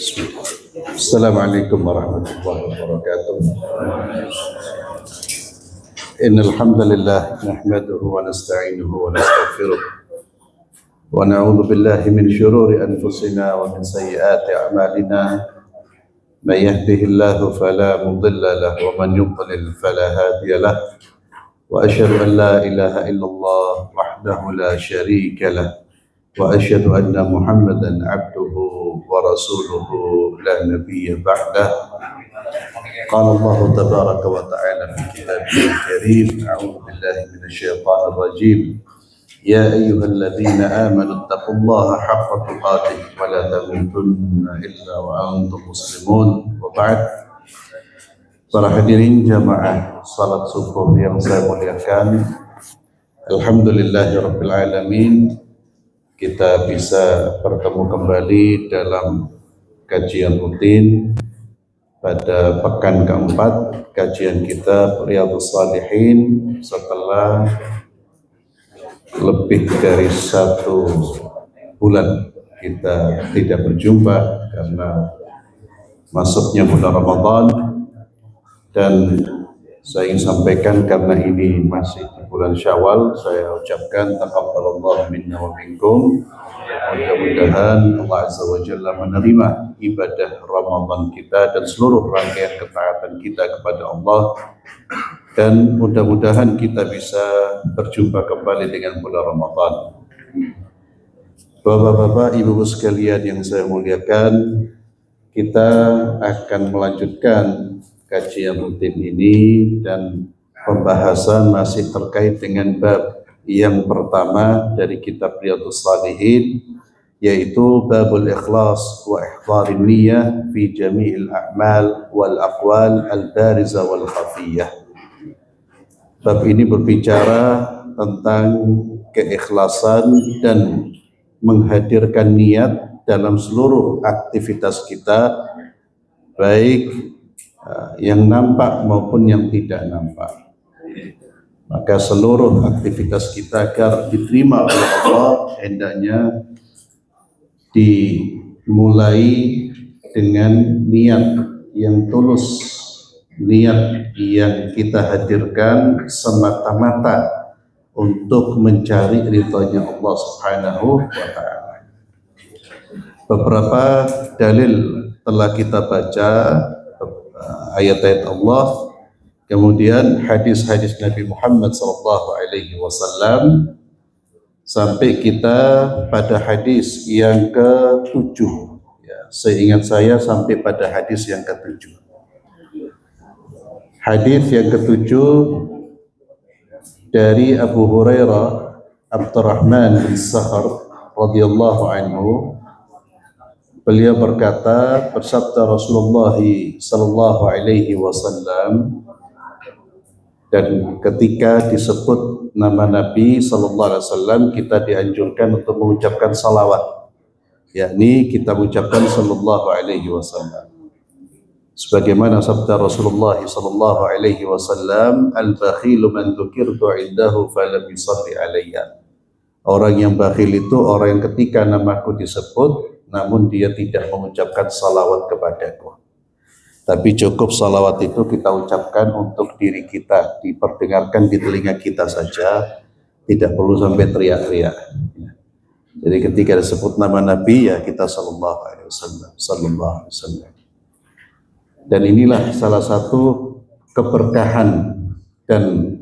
Assalamualaikum warahmatullahi wabarakatuh. Innal hamdalillah nahmaduhu wa nasta'inuhu wa nastaghfiruh wa na'udzu billahi min shururi anfusina wa min sayyiati a'malina. May yahdihillahu fala mudilla lahu wa man yudlil fala hadiya lahu. Wa asyhadu an la ilaha illallah wahdahu la syarika lahu wa asyhadu anna Muhammadan 'abduhu wa rasuluhu la nabiyya ba'dah. Qala Allah tabaraka wa ta'ala fi kitabihil karim, a'udzu billahi minasy syaithanir rajim. Ya ayyuhalladzina amanu taqullaha haqqa tuqatih wa la tamutunna illa wa antum muslimun. Wa ba'd. Para hadirin jamaah salat subuh yang saya muliakan, alhamdulillahirabbil alamin, kita bisa bertemu kembali dalam kajian rutin pada pekan keempat kajian kita Riyadhus Shalihin setelah lebih dari 1 bulan kita tidak berjumpa karena masuknya bulan Ramadan. Dan saya ingin sampaikan karena ini masih di bulan Syawal, saya ucapkan taqabbalallahu minna wa minkum. Mudah-mudahan Allah Azza wa Jalla menerima ibadah Ramadan kita dan seluruh rangkaian ketaatan kita kepada Allah, dan mudah-mudahan kita bisa berjumpa kembali dengan bulan Ramadan. Bapak-bapak, ibu-ibu sekalian yang saya muliakan, kita akan melanjutkan kajian rutin ini dan pembahasan masih terkait dengan bab yang pertama dari kitab Riyadhus Shalihin, yaitu babul ikhlas wa ihdharin niyyah fi jami'il a'mal wal aqwal al-bariza wal khafiyah. Bab ini berbicara tentang keikhlasan dan menghadirkan niat dalam seluruh aktivitas kita, baik yang nampak maupun yang tidak nampak. Maka seluruh aktivitas kita agar diterima oleh Allah hendaknya dimulai dengan niat yang tulus, niat yang kita hadirkan semata-mata untuk mencari ridhonya Allah Subhanahu wa ta'ala. Beberapa dalil telah kita baca, ayat-ayat Allah, kemudian hadis-hadis Nabi Muhammad SAW, sampai kita pada hadis yang ke-7. Seingat saya sampai pada hadis yang ke-7. Hadis yang ke-7 dari Abu Hurairah Abdurrahman bin Sakhar radhiyallahu anhu. Beliau berkata, bersabda Rasulullah sallallahu alaihi wasallam, dan ketika disebut nama Nabi sallallahu alaihi wasallam, kita dianjurkan untuk mengucapkan salawat, yakni kita mengucapkan sallallahu alaihi wasallam. Sebagaimana sabda Rasulullah sallallahu alaihi wasallam, al-bakhilu man dzukirtu indahu falam yusalli alayya. Orang yang bakhil itu orang yang ketika namaku disebut namun dia tidak mengucapkan salawat kepadaku. Tapi cukup salawat itu kita ucapkan untuk diri kita, diperdengarkan di telinga kita saja, tidak perlu sampai teriak-teriak. Jadi ketika disebut nama Nabi, ya kita sallallahu alaihi wasallam. Dan inilah salah satu keberkahan dan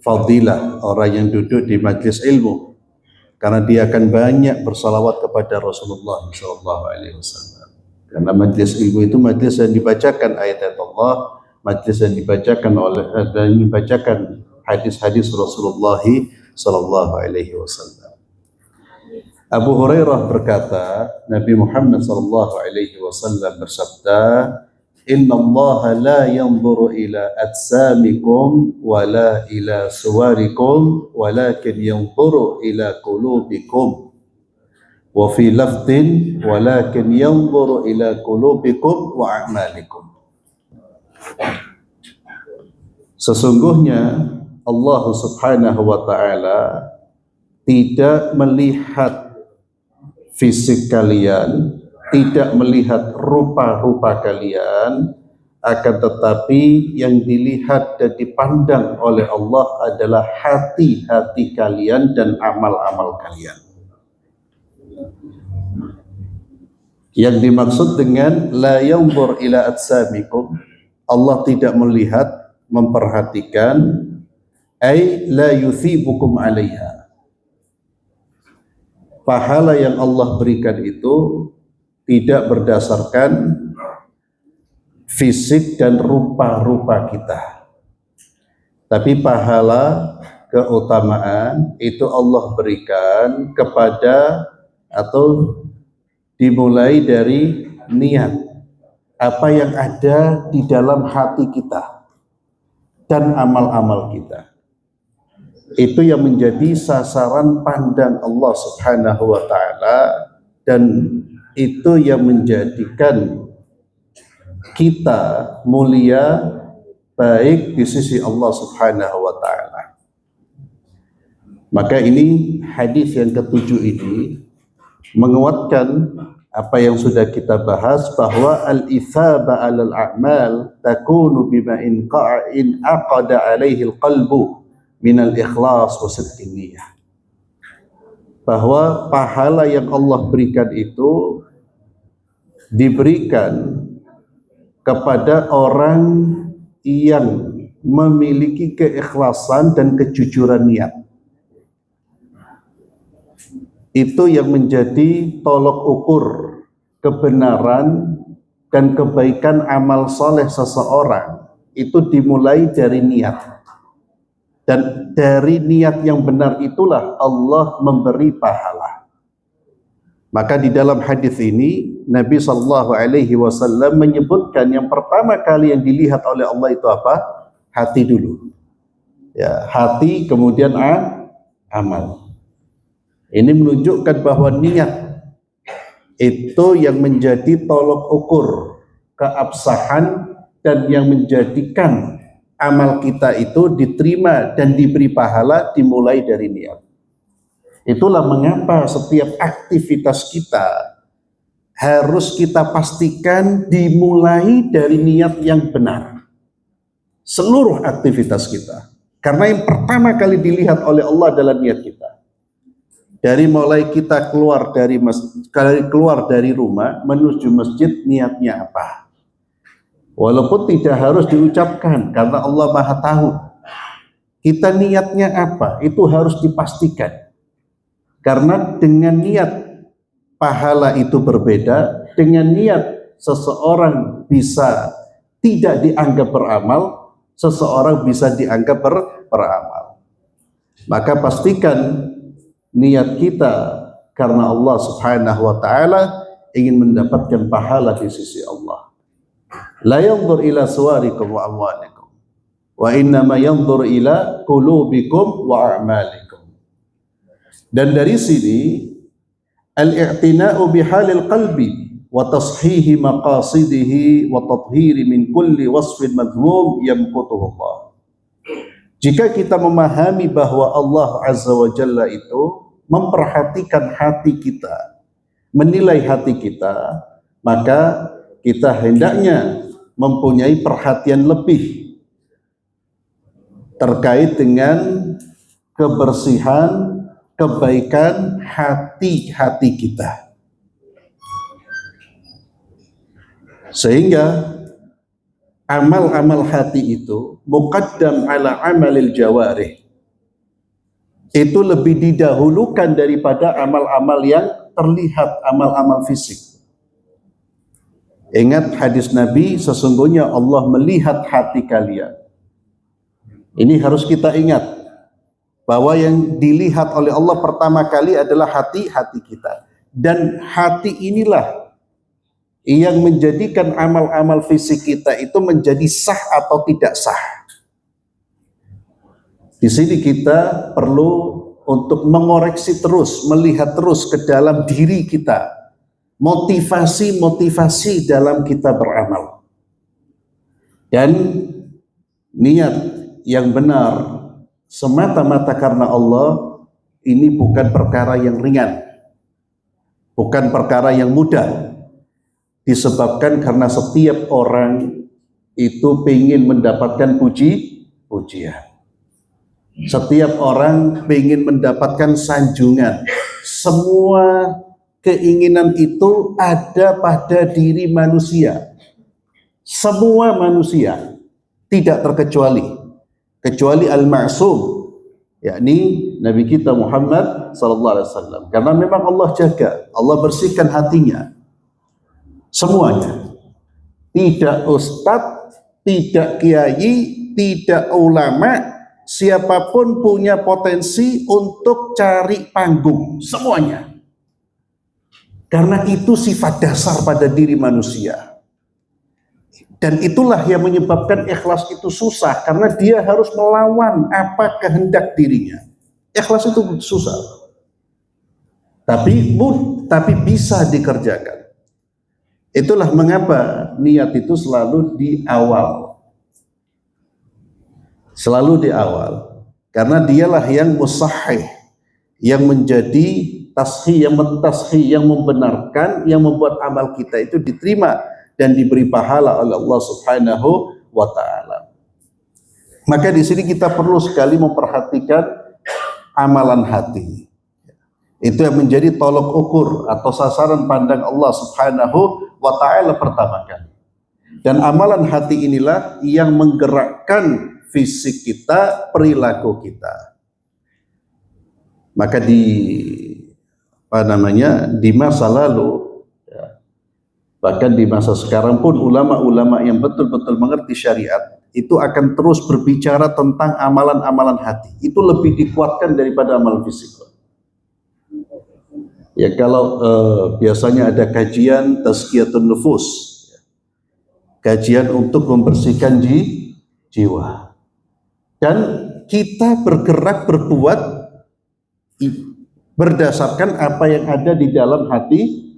fadilah orang yang duduk di majlis ilmu, karena dia akan banyak bersalawat kepada Rasulullah SAW. Karena majlis ilmu itu majlis yang dibacakan ayat-ayat Allah, majlis yang dibacakan hadis-hadis Rasulullah SAW. Abu Hurairah berkata, Nabi Muhammad SAW bersabda, Inna Allah la yanzuru ila ajsamikum wa la ila suwarikum walakin yanzuru ila qulubikum. Wa fi lafdin walakin yanzuru ila qulubikum wa a'malikum. Sesungguhnya Allah Subhanahu wa ta'ala tidak melihat fisik kalian, tidak melihat rupa-rupa kalian, akan tetapi yang dilihat dan dipandang oleh Allah adalah hati-hati kalian dan amal-amal kalian. Yang dimaksud dengan la yanzur ila atsamikum, Allah tidak melihat, memperhatikan, ay la yuthibukum alaiha. Pahala yang Allah berikan itu tidak berdasarkan fisik dan rupa-rupa kita, tapi pahala keutamaan itu Allah berikan kepada atau dimulai dari niat, apa yang ada di dalam hati kita dan amal-amal kita. Itu yang menjadi sasaran pandang Allah Subhanahu wa ta'ala, dan itu yang menjadikan kita mulia baik di sisi Allah Subhanahu wa ta'ala. Maka ini hadis yang ketujuh ini menguatkan apa yang sudah kita bahas, bahwa al-ithaba 'alal a'mal takunu bima in aqada 'alaihi al-qalbu minal ikhlas wa sidqin niyah. Bahwa pahala yang Allah berikan itu diberikan kepada orang yang memiliki keikhlasan dan kejujuran niat. Itu yang menjadi tolok ukur kebenaran dan kebaikan amal soleh seseorang, itu dimulai dari niat. Dan dari niat yang benar itulah Allah memberi pahala. Maka di dalam hadis ini Nabi Shallallahu Alaihi Wasallam menyebutkan yang pertama kali yang dilihat oleh Allah itu apa? Hati dulu. Ya, hati kemudian amal. Ini menunjukkan bahwa niat itu yang menjadi tolok ukur keabsahan dan yang menjadikan amal kita itu diterima dan diberi pahala dimulai dari niat. Itulah mengapa setiap aktivitas kita harus kita pastikan dimulai dari niat yang benar. Seluruh aktivitas kita. Karena yang pertama kali dilihat oleh Allah adalah niat kita. Dari mulai kita keluar dari rumah menuju masjid, niatnya apa? Walaupun tidak harus diucapkan karena Allah Maha tahu. Kita niatnya apa? Itu harus dipastikan. Karena dengan niat pahala itu berbeda, dengan niat seseorang bisa tidak dianggap beramal, seseorang bisa dianggap beramal. Maka pastikan niat kita karena Allah Subhanahu wa ta'ala ingin mendapatkan pahala di sisi Allah. La yanzur ila suwarikum wa amwalikum wa innama yanzur ila qulubikum wa a'malikum. Dan dari sini al-i'tina'u bihalil qalbi wa tashihi maqasidihi wa tathhiri min kulli wasfin madhmum yamqutuhu Allah. Jika kita memahami bahwa Allah Azza wa Jalla itu memperhatikan hati kita, menilai hati kita, maka kita hendaknya mempunyai perhatian lebih terkait dengan kebersihan, kebaikan hati-hati kita. Sehingga amal-amal hati itu muqaddam ala amalil jawarih. Itu lebih didahulukan daripada amal-amal yang terlihat, amal-amal fisik. Ingat hadis Nabi, sesungguhnya Allah melihat hati kalian. Ini harus kita ingat, bahwa yang dilihat oleh Allah pertama kali adalah hati-hati kita. Dan hati inilah yang menjadikan amal-amal fisik kita itu menjadi sah atau tidak sah. Di sini kita perlu untuk mengoreksi terus, melihat terus ke dalam diri kita. Motivasi-motivasi dalam kita beramal. Dan niat yang benar semata-mata karena Allah, ini bukan perkara yang ringan. Bukan perkara yang mudah. disebabkan karena setiap orang itu ingin mendapatkan pujian. Setiap orang ingin mendapatkan sanjungan. Semua keinginan itu ada pada diri manusia. Semua manusia, tidak terkecuali, kecuali al-ma'sum, yakni Nabi kita Muhammad sallallahu alaihi wasallam. Karena memang Allah jaga, Allah bersihkan hatinya. Semuanya. Tidak ustadz, tidak kiai, tidak ulama, siapapun punya potensi untuk cari panggung, semuanya. Karena itu sifat dasar pada diri manusia. Dan itulah yang menyebabkan ikhlas itu susah, karena dia harus melawan apa kehendak dirinya. Ikhlas itu susah. Tapi bisa dikerjakan. Itulah mengapa niat itu selalu di awal. Selalu di awal. Karena dialah yang musahih, yang menjadi tashih, yang mentashih, yang membenarkan, yang membuat amal kita itu diterima dan diberi pahala oleh Allah Subhanahu wa taala. Maka di sini kita perlu sekali memperhatikan amalan hati. Itu yang menjadi tolok ukur atau sasaran pandang Allah Subhanahu wa taala pertama kali. Dan amalan hati inilah yang menggerakkan fisik kita, perilaku kita. Maka di masa lalu, bahkan di masa sekarang pun ulama-ulama yang betul-betul mengerti syariat itu akan terus berbicara tentang amalan-amalan hati. Itu lebih dikuatkan daripada amal fisik. Ya, kalau biasanya ada kajian tazkiyatun nufus, kajian untuk membersihkan jiwa. Dan kita bergerak berbuat berdasarkan apa yang ada di dalam hati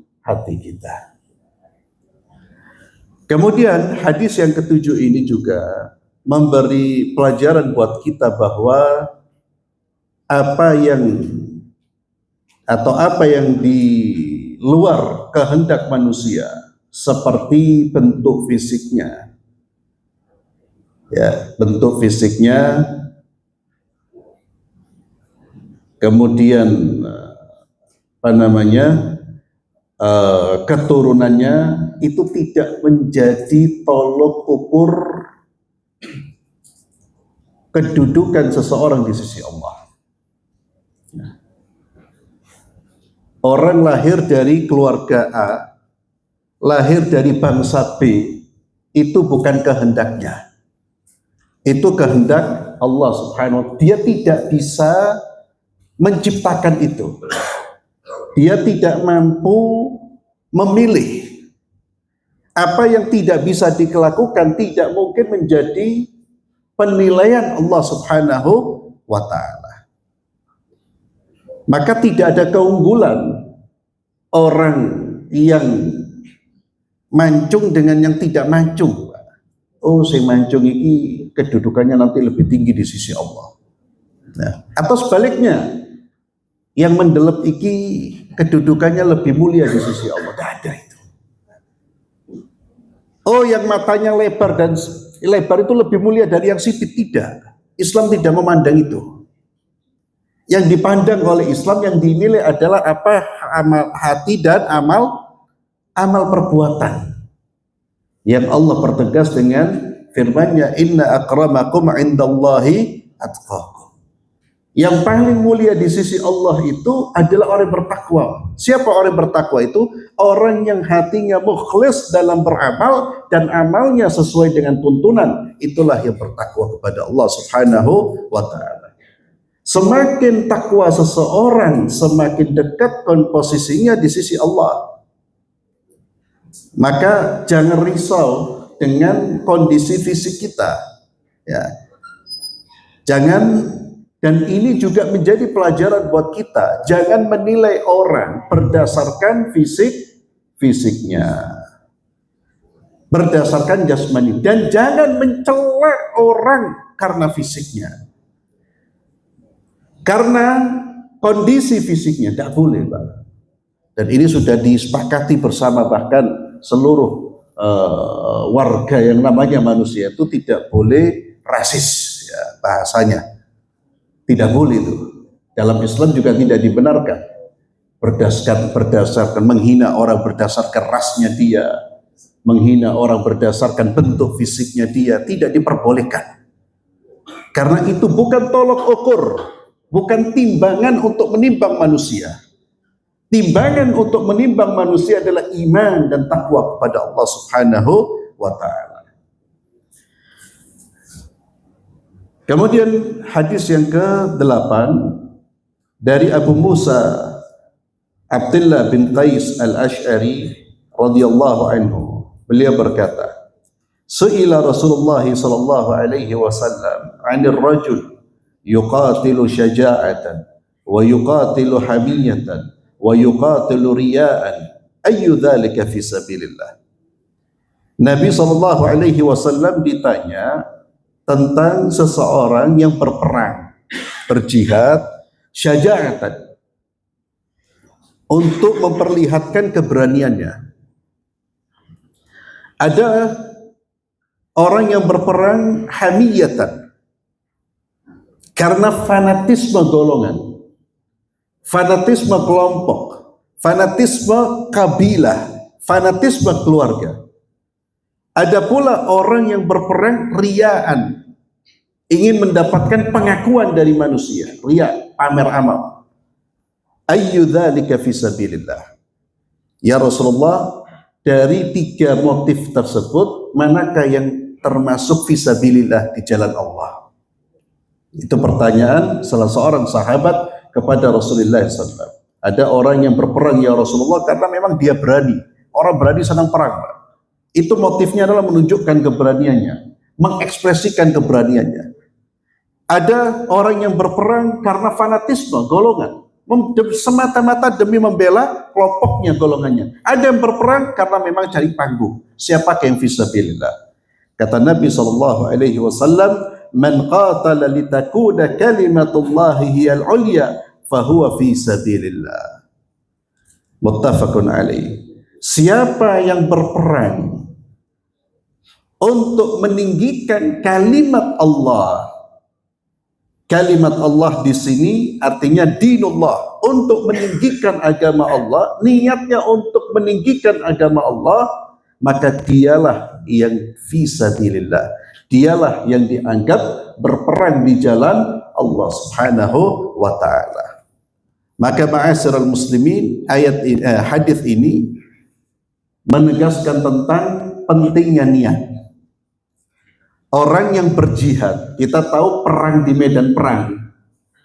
kita. Kemudian hadis yang ketujuh ini juga memberi pelajaran buat kita bahwa apa yang di luar kehendak manusia, seperti bentuk fisiknya, ya, bentuk fisiknya, kemudian keturunannya, itu tidak menjadi tolok ukur kedudukan seseorang di sisi Allah. Orang lahir dari keluarga A, lahir dari bangsa B, itu bukan kehendaknya. Itu kehendak Allah Subhanahu wa taala. Dia tidak bisa menciptakan itu. Dia tidak mampu memilih. Apa yang tidak bisa dilakukan tidak mungkin menjadi penilaian Allah Subhanahu wa taala. Maka tidak ada keunggulan orang yang mancung dengan yang tidak mancung. Oh, si mancung ini kedudukannya nanti lebih tinggi di sisi Allah. Nah, atau sebaliknya, yang mendelep iki kedudukannya lebih mulia di sisi Allah. Tidak ada itu. Oh, yang matanya lebar dan lebar itu lebih mulia dari yang sipit. Tidak. Islam tidak memandang itu. Yang dipandang oleh Islam, yang dinilai adalah apa amal hati dan amal perbuatan. Yang Allah pertegas dengan firman-Nya, inna akramakum indallahi atqakum. Yang paling mulia di sisi Allah itu adalah orang bertakwa. Siapa orang bertakwa itu? Orang yang hatinya mukhlis dalam beramal dan amalnya sesuai dengan tuntunan. Itulah yang bertakwa kepada Allah Subhanahu wa taala. Semakin takwa seseorang, semakin dekat posisinya di sisi Allah. Maka jangan risau dengan kondisi fisik kita. Ya. Jangan. Dan ini juga menjadi pelajaran buat kita. Jangan menilai orang berdasarkan fisiknya. Berdasarkan jasmani. Dan jangan mencela orang karena fisiknya. Karena kondisi fisiknya tidak boleh, Pak. Dan ini sudah disepakati bersama bahkan seluruh warga yang namanya manusia itu tidak boleh rasis, ya, bahasanya tidak boleh itu. Dalam Islam juga tidak dibenarkan berdasarkan menghina orang berdasarkan rasnya dia, menghina orang berdasarkan bentuk fisiknya dia, tidak diperbolehkan. Karena itu bukan tolok ukur, bukan timbangan untuk menimbang manusia. Timbangan untuk menimbang manusia adalah iman dan takwa kepada Allah Subhanahu wa ta'ala. Kemudian hadis yang ke-8 dari Abu Musa Abdullah bin Qais al-Ash'ari radhiyallahu anhu, beliau berkata, Su'ila Rasulullah sallallahu alaihi wasallam 'anil rajul yuqatilu syaja'atan wa yuqatilu hamiyatan wa yuqatilu riya'an ayyu dzalika fi sabilillah. Nabi sallallahu alaihi wasallam ditanya tentang seseorang yang berperang, berjihad, syaja'atan, untuk memperlihatkan keberaniannya. Ada orang yang berperang hamiyatan karena fanatisme golongan, fanatisme kelompok, fanatisme kabilah, fanatisme keluarga. Ada pula orang yang berperang riyaan, ingin mendapatkan pengakuan dari manusia, riya, pamer amal. Ayyu dzalika fi sabilillah. Ya Rasulullah, dari 3 motif tersebut, manakah yang termasuk fisabilillah di jalan Allah? Itu pertanyaan salah seorang sahabat kepada Rasulullah SAW. Ada orang yang berperang ya Rasulullah karena memang dia berani. Orang berani senang perang. Itu motifnya adalah menunjukkan keberaniannya, mengekspresikan keberaniannya. Ada orang yang berperang karena fanatisme golongan, semata-mata demi membela kelompoknya, golongannya. Ada yang berperang karena memang cari panggung. Siapa yang fisabilillah? Kata Nabi SAW, man qatala litakuna kalimatullahi hiyal ulya fahuwa fisabilillah. Muttafaqun alaih. Siapa yang berperang untuk meninggikan kalimat Allah. Kalimat Allah di sini artinya dinullah, untuk meninggikan agama Allah, niatnya untuk meninggikan agama Allah, maka dialah yang fisabilillah. Dialah yang dianggap berperang di jalan Allah Subhanahu wa ta'ala. Maka ma'asyiral muslimin, hadis ini menegaskan tentang pentingnya niat. Orang yang berjihad, kita tahu perang di medan perang,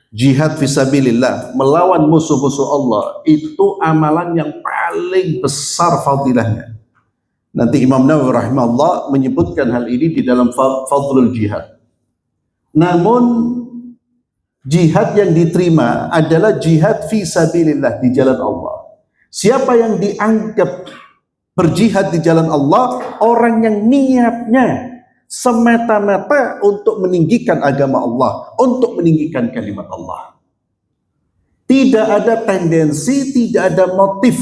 jihad fisabilillah, melawan musuh-musuh Allah, itu amalan yang paling besar fadilahnya. Nanti Imam Nawawi rahimahullah menyebutkan hal ini di dalam Fadlul Jihad. Namun jihad yang diterima adalah jihad fisabilillah, di jalan Allah. Siapa yang dianggap berjihad di jalan Allah? Orang yang niatnya semata-mata untuk meninggikan agama Allah, untuk meninggikan kalimat Allah. Tidak ada tendensi, tidak ada motif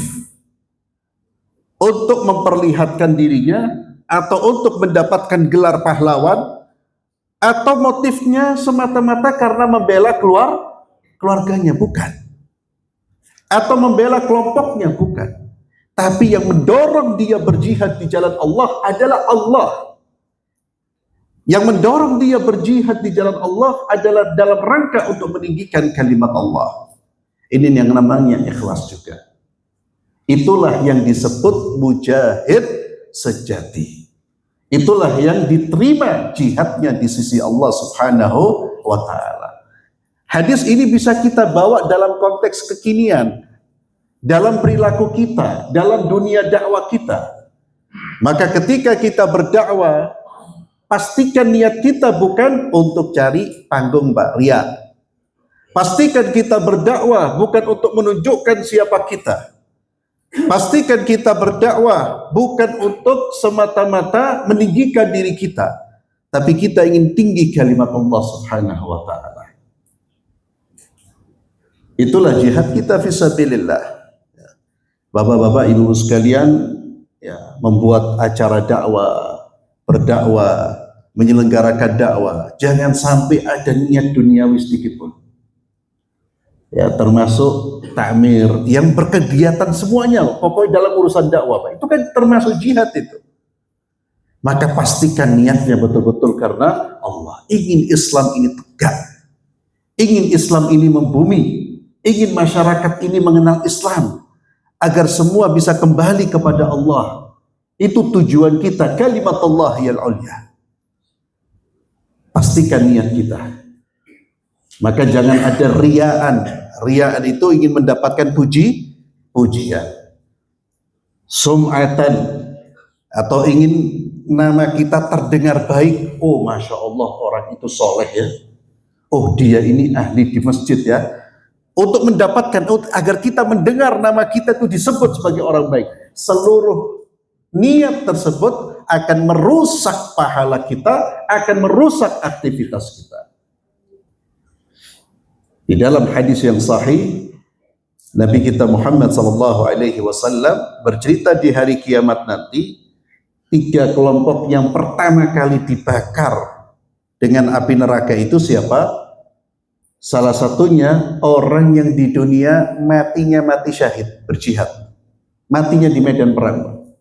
untuk memperlihatkan dirinya atau untuk mendapatkan gelar pahlawan, atau motifnya semata-mata karena membela keluarganya, bukan. Atau membela kelompoknya, bukan. Tapi yang mendorong dia berjihad di jalan Allah adalah Allah. Yang mendorong dia berjihad di jalan Allah adalah dalam rangka untuk meninggikan kalimat Allah. Ini yang namanya ikhlas juga. Itulah yang disebut mujahid sejati. Itulah yang diterima jihadnya di sisi Allah Subhanahu wa ta'ala. Hadis ini bisa kita bawa dalam konteks kekinian, dalam perilaku kita, dalam dunia dakwah kita. Maka ketika kita berdakwah, pastikan niat kita bukan untuk cari panggung riya. Pastikan kita berdakwah bukan untuk menunjukkan siapa kita. Pastikan kita berdakwah bukan untuk semata-mata meninggikan diri kita, tapi kita ingin tinggi kalimat Allah Subhanahu wa ta'ala. Itulah jihad kita fisabilillah. Bapak-bapak, ibu sekalian, ya, membuat acara dakwah, berdakwah, menyelenggarakan dakwah, jangan sampai ada niat duniawi sedikit pun. Ya, termasuk takmir yang berkegiatan semuanya, pokoknya dalam urusan dakwah, Pak. Itu kan termasuk jihad itu. Maka pastikan niatnya betul-betul karena Allah. Ingin Islam ini tegak, ingin Islam ini membumi, ingin masyarakat ini mengenal Islam, agar semua bisa kembali kepada Allah. Itu tujuan kita, kalimat Allah yang ulia. Pastikan niat kita. Maka jangan ada riaan. Riaan itu ingin mendapatkan pujian, sum'atan, atau ingin nama kita terdengar baik. Oh, masya Allah, orang itu soleh ya. Oh, dia ini ahli di masjid ya. Untuk mendapatkan, agar kita mendengar nama kita itu disebut sebagai orang baik. Seluruh niat tersebut akan merusak pahala kita, akan merusak aktivitas kita. Di dalam hadis yang sahih, Nabi kita Muhammad SAW bercerita di hari kiamat nanti, 3 kelompok yang pertama kali dibakar dengan api neraka itu siapa? Salah satunya orang yang di dunia matinya mati syahid, berjihad, matinya di medan perang.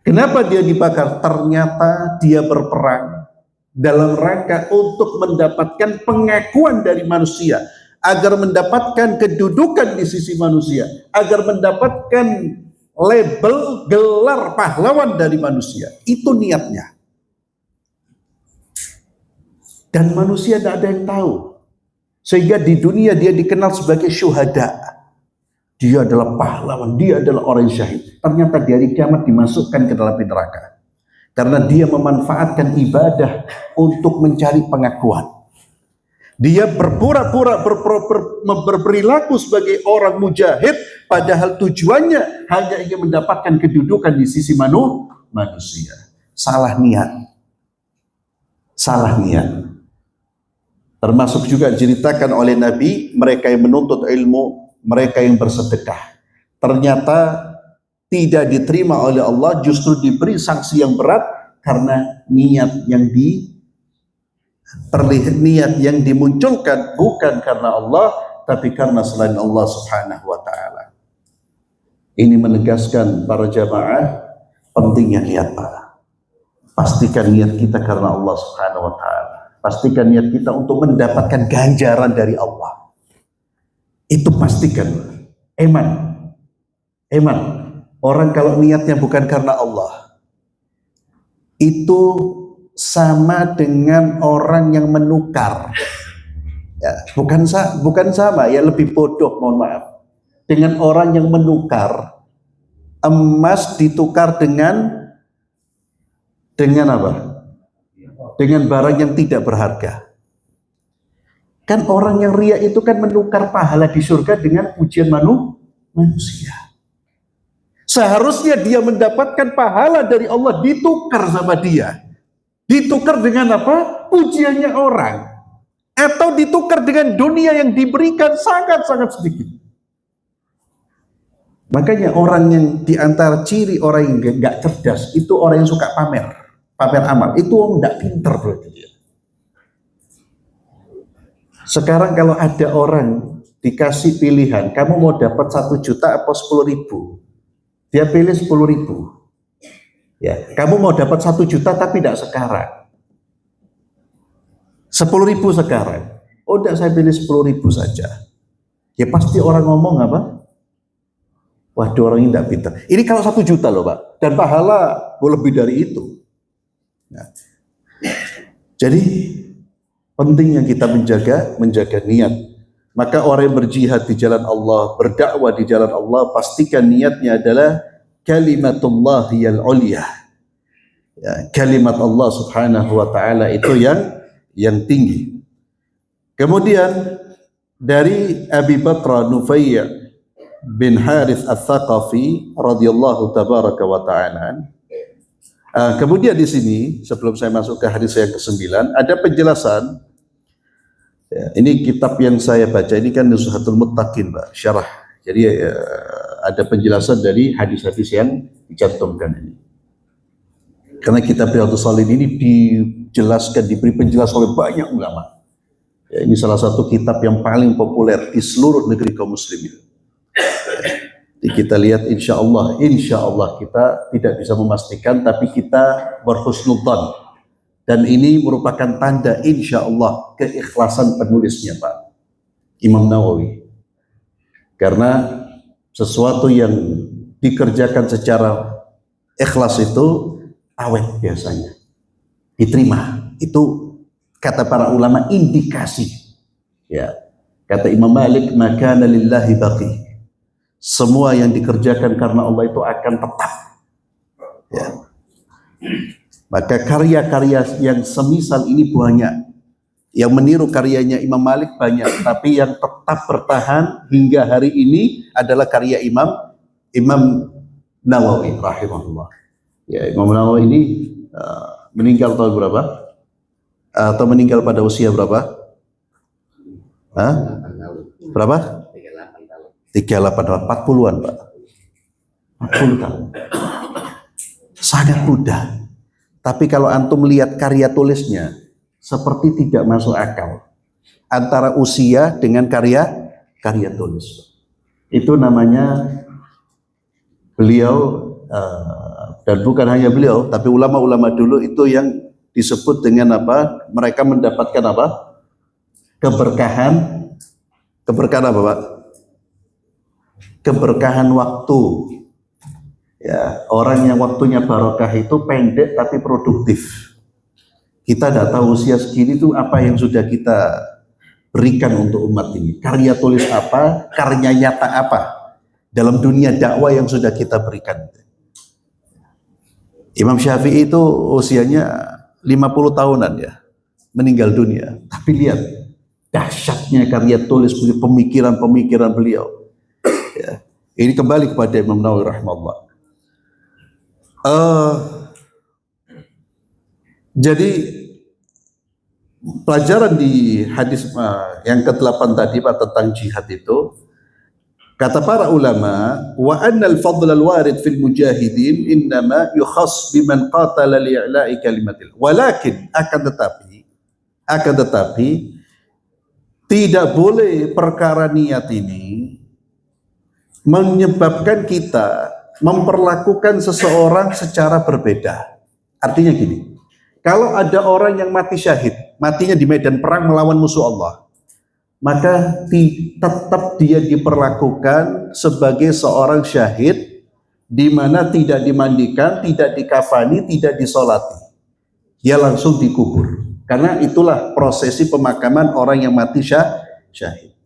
Kenapa dia dibakar? Ternyata dia berperang dalam rangka untuk mendapatkan pengakuan dari manusia, agar mendapatkan kedudukan di sisi manusia, agar mendapatkan label, gelar pahlawan dari manusia. Itu niatnya. Dan manusia tidak ada yang tahu. Sehingga di dunia dia dikenal sebagai syuhada. Dia adalah pahlawan, dia adalah orang syahid. Ternyata di hari kiamat dimasukkan ke dalam neraka. Karena dia memanfaatkan ibadah untuk mencari pengakuan. Dia berpura-pura berperilaku sebagai orang mujahid, padahal tujuannya hanya ingin mendapatkan kedudukan di sisi manusia. Salah niat. Salah niat. Termasuk juga diceritakan oleh Nabi, mereka yang menuntut ilmu, mereka yang bersedekah, ternyata tidak diterima oleh Allah, justru diberi sanksi yang berat karena niat yang dimunculkan bukan karena Allah, tapi karena selain Allah Subhanahu wa taala. Ini menegaskan para jamaah pentingnya niat, Pak. Pastikan niat kita karena Allah Subhanahu wa taala. Pastikan niat kita untuk mendapatkan ganjaran dari Allah. Itu pastikan. Eman. Orang kalau niatnya bukan karena Allah, itu sama dengan orang yang menukar. Ya, bukan sama, ya lebih bodoh, mohon maaf. Dengan orang yang menukar emas ditukar dengan apa? Dengan barang yang tidak berharga. Kan orang yang riya itu kan menukar pahala di surga dengan pujian manusia. Seharusnya dia mendapatkan pahala dari Allah, ditukar sama dia. Ditukar dengan apa? Pujiannya orang. Atau ditukar dengan dunia yang diberikan sangat-sangat sedikit. Makanya orang yang diantara ciri orang yang gak cerdas, itu orang yang suka pamer amal. Itu orang gak pinter berarti dia. Sekarang kalau ada orang dikasih pilihan, kamu mau dapat 1 juta atau 10.000? Dia pilih 10.000. Ya, kamu mau dapat 1 juta tapi tidak sekarang. 10.000 sekarang. Oh, tidak, saya pilih 10.000 saja. Ya pasti orang ngomong apa? Waduh, orang ini tidak pintar. Ini kalau 1 juta loh, Pak. Dan pahala lebih dari itu. Nah, jadi pentingnya kita menjaga niat. Maka orang yang berjihad di jalan Allah, berdakwah di jalan Allah, pastikan niatnya adalah kalimatullahi al-uliyah. Ya, kalimat Allah Subhanahu wa taala itu yang tinggi. Kemudian dari Abi Bakr Nufai' bin Harith Al-Thaqafi radhiyallahu tabaraka wa ta'ala. Kemudian di sini sebelum saya masuk ke hadis yang ke-9 ada penjelasan. Ya, ini kitab yang saya baca ini kan Nuzhatul Muttaqin, Pak, syarah. Jadi ada penjelasan dari hadis-hadis yang dicantumkan ini. Karena kitab Riyadhus Shalihin ini dijelaskan, diberi penjelasan oleh banyak ulama. Ya, ini salah satu kitab yang paling populer di seluruh negeri kaum muslimin. Jadi kita lihat insya Allah kita tidak bisa memastikan, tapi kita berhusnudzan. Dan ini merupakan tanda insya Allah keikhlasan penulisnya Pak Imam Nawawi. Karena sesuatu yang dikerjakan secara ikhlas itu awet biasanya, diterima. Itu kata para ulama indikasi. Ya, kata Imam Malik, maka lillahi baqi. Semua yang dikerjakan karena Allah itu akan tetap. Ya. Maka karya-karya yang semisal ini banyak. Yang meniru karyanya Imam Malik banyak, tapi yang tetap bertahan hingga hari ini adalah karya Imam Nawawi rahimahullah. Ya, Imam Nawawi ini meninggal tahun berapa? Atau meninggal pada usia berapa? Berapa? 40-an Pak. 40 tahun. Sangat mudah. Tapi kalau antum lihat karya tulisnya, seperti tidak masuk akal antara usia dengan karya tulis. Itu namanya beliau, dan bukan hanya beliau, tapi ulama-ulama dulu itu yang disebut dengan apa? Mereka mendapatkan apa? Keberkahan apa Pak? Keberkahan waktu. Ya, orang yang waktunya barokah itu pendek tapi produktif. Kita tidak tahu usia segini itu apa yang sudah kita berikan untuk umat ini. Karya tulis apa, karya nyata apa dalam dunia dakwah yang sudah kita berikan. Imam Syafi'i itu usianya 50 tahunan ya, meninggal dunia. Tapi lihat dahsyatnya karya tulis, pemikiran-pemikiran beliau. Ya. Ini kembali kepada Imam Nawawi rahimahullah. Jadi pelajaran di hadis yang ke-8 tadi Pak tentang jihad itu, kata para ulama, wa annal fadl al-warid fil mujahidin innama yukhass biman qatala li'la'i kalimatillah. Walakin akan tetapi tidak boleh perkara niat ini menyebabkan kita memperlakukan seseorang secara berbeda. Artinya gini, kalau ada orang yang mati syahid, matinya di medan perang melawan musuh Allah, maka tetap dia diperlakukan sebagai seorang syahid, di mana tidak dimandikan, tidak dikafani, tidak disolati. Dia langsung dikubur. Karena itulah prosesi pemakaman orang yang mati syahid.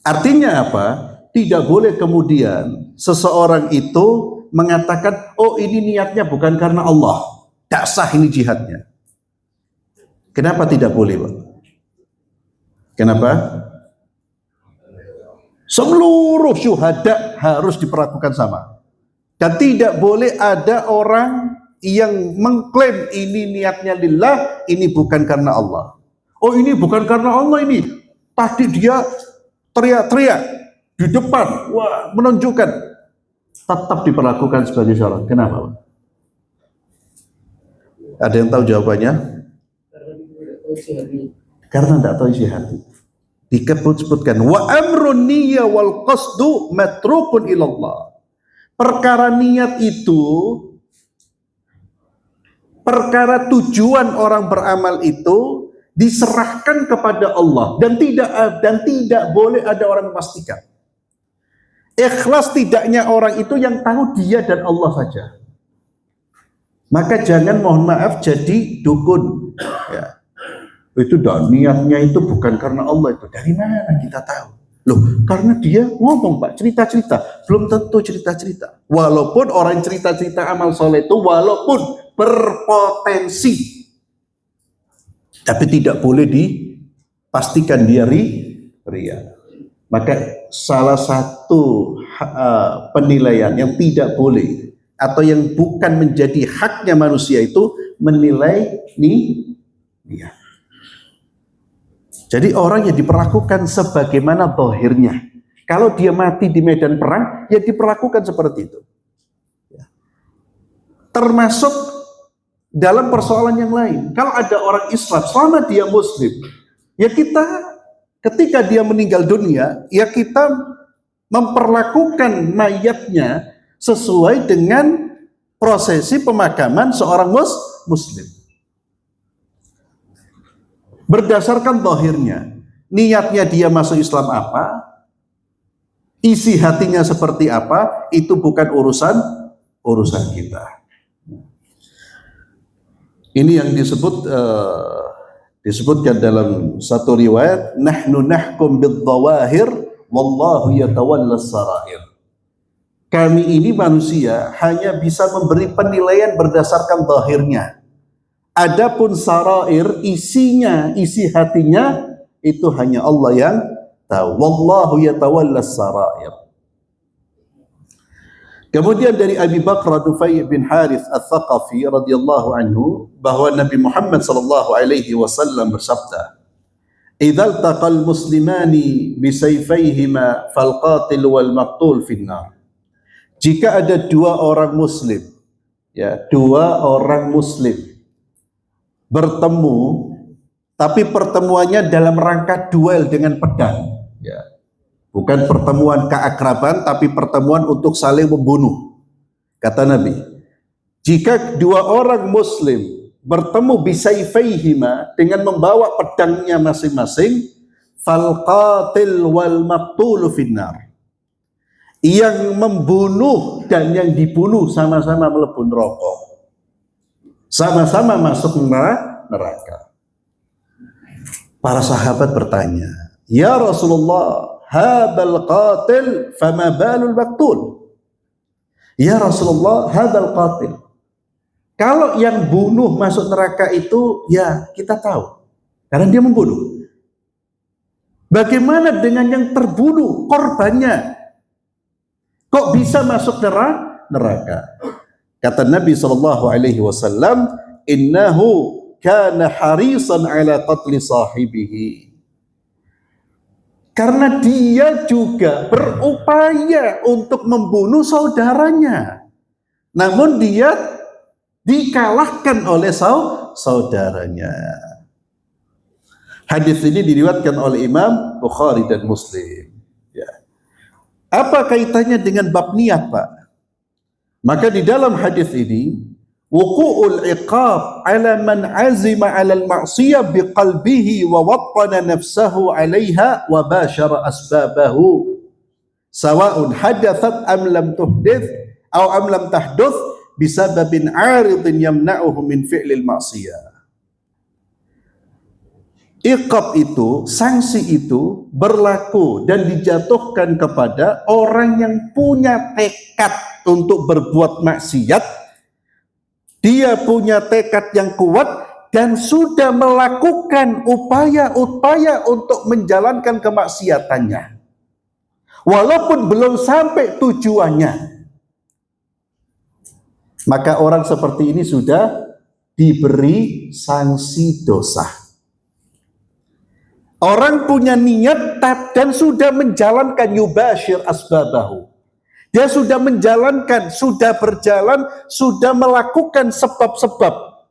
Artinya apa? Tidak boleh kemudian seseorang itu mengatakan, oh ini niatnya bukan karena Allah, tak sah ini jihadnya. Kenapa tidak boleh Pak? Kenapa? Seluruh syuhada harus diperlakukan sama. Dan tidak boleh ada orang yang mengklaim ini niatnya lillah, ini bukan karena Allah. Oh ini bukan karena Allah ini. Tadi dia teriak-teriak di depan, wah menunjukkan, tetap diperlakukan sebagai syarat. Kenapa? Ada yang tahu jawabannya? Karena tidak tahu isi hati. Disebutkan wa amrun niyya wal qasdu matrukun ilallah. Perkara niat itu, perkara tujuan orang beramal itu diserahkan kepada Allah dan tidak boleh ada orang memastikan. Ikhlas tidaknya orang itu yang tahu dia dan Allah saja. Maka jangan mohon maaf jadi dukun. Ya. Itu niatnya itu bukan karena Allah itu. Dari mana kita tahu? Loh, karena dia ngomong Pak, cerita-cerita. Belum tentu cerita-cerita. Walaupun orang cerita-cerita amal soleh itu walaupun berpotensi, tapi tidak boleh dipastikan dia ria. Maka salah satu penilaian yang tidak boleh atau yang bukan menjadi haknya manusia itu menilai niat. Jadi orang yang diperlakukan sebagaimana zahirnya, Kalau dia mati di medan perang, ya diperlakukan seperti itu. Termasuk dalam persoalan yang lain. Kalau ada orang Islam, selama dia Muslim, ya kita ketika dia meninggal dunia, ya kita memperlakukan mayatnya sesuai dengan prosesi pemakaman seorang Muslim. Berdasarkan zahirnya, niatnya dia masuk Islam apa, isi hatinya seperti apa, itu bukan urusan kita. Ini yang disebutkan dalam satu riwayat, nahnu nahkum bidh-dhawahir wallahu yatawalla sarair. Kami ini manusia hanya bisa memberi penilaian berdasarkan zahirnya. Adapun sarair, isinya, isi hatinya, itu hanya Allah yang tahu. Wallahu yatawalla sarair. Kemudian dari Abi Bakr Nufai bin Harith Al-Thaqafi radhiyallahu anhu, bahwa Nabi Muhammad sallallahu alaihi wasallam bersabda, "Idzal taqal muslimani bisayfayhima fal qatil wal maqtul finnar." Jika ada dua orang muslim, ya, dua orang muslim bertemu, tapi pertemuannya dalam rangka duel dengan pedang, ya. Bukan pertemuan keakraban, tapi pertemuan untuk saling membunuh. Kata Nabi, jika dua orang muslim bertemu bisayfaihima dengan membawa pedangnya masing-masing, fal qatil wal maqtul finnar. Yang membunuh dan yang dibunuh sama-sama mlebu neraka. Sama-sama masuk neraka. Para sahabat bertanya, "Ya Rasulullah, hadzal qatil fama balul maqtul?" Ya Rasulullah, hadzal qatil. Kalau yang bunuh masuk neraka itu, ya kita tahu, karena dia membunuh. Bagaimana dengan yang terbunuh, korbannya? Kok bisa masuk neraka? Kata Nabi SAW, innahu kana harisan ala qatli sahibihi. Karena dia juga berupaya untuk membunuh saudaranya. Namun dia dikalahkan oleh saudaranya. Hadis ini diriwayatkan oleh Imam Bukhari dan Muslim. Ya. Apa kaitannya dengan bab niat, Pak? Maka di dalam hadis ini, wuqu'ul iqab ala man azima ala al-ma'siyah biqalbihi wa wattana nafsahu 'alayha wa bashara asbabahu sawa'un hadathat am lam tuhdith aw am lam tahduth bisababin 'aridin yamna'uhu min fi'lil ma'siyah. Iqab itu, sanksi itu berlaku dan dijatuhkan kepada orang yang punya tekad untuk berbuat maksiat. Dia punya tekad yang kuat dan sudah melakukan upaya-upaya untuk menjalankan kemaksiatannya. Walaupun belum sampai tujuannya. Maka orang seperti ini sudah diberi sanksi dosa. Orang punya niat dan sudah menjalankan yubashir asbabahu. Dia sudah menjalankan, sudah berjalan, sudah melakukan sebab-sebab.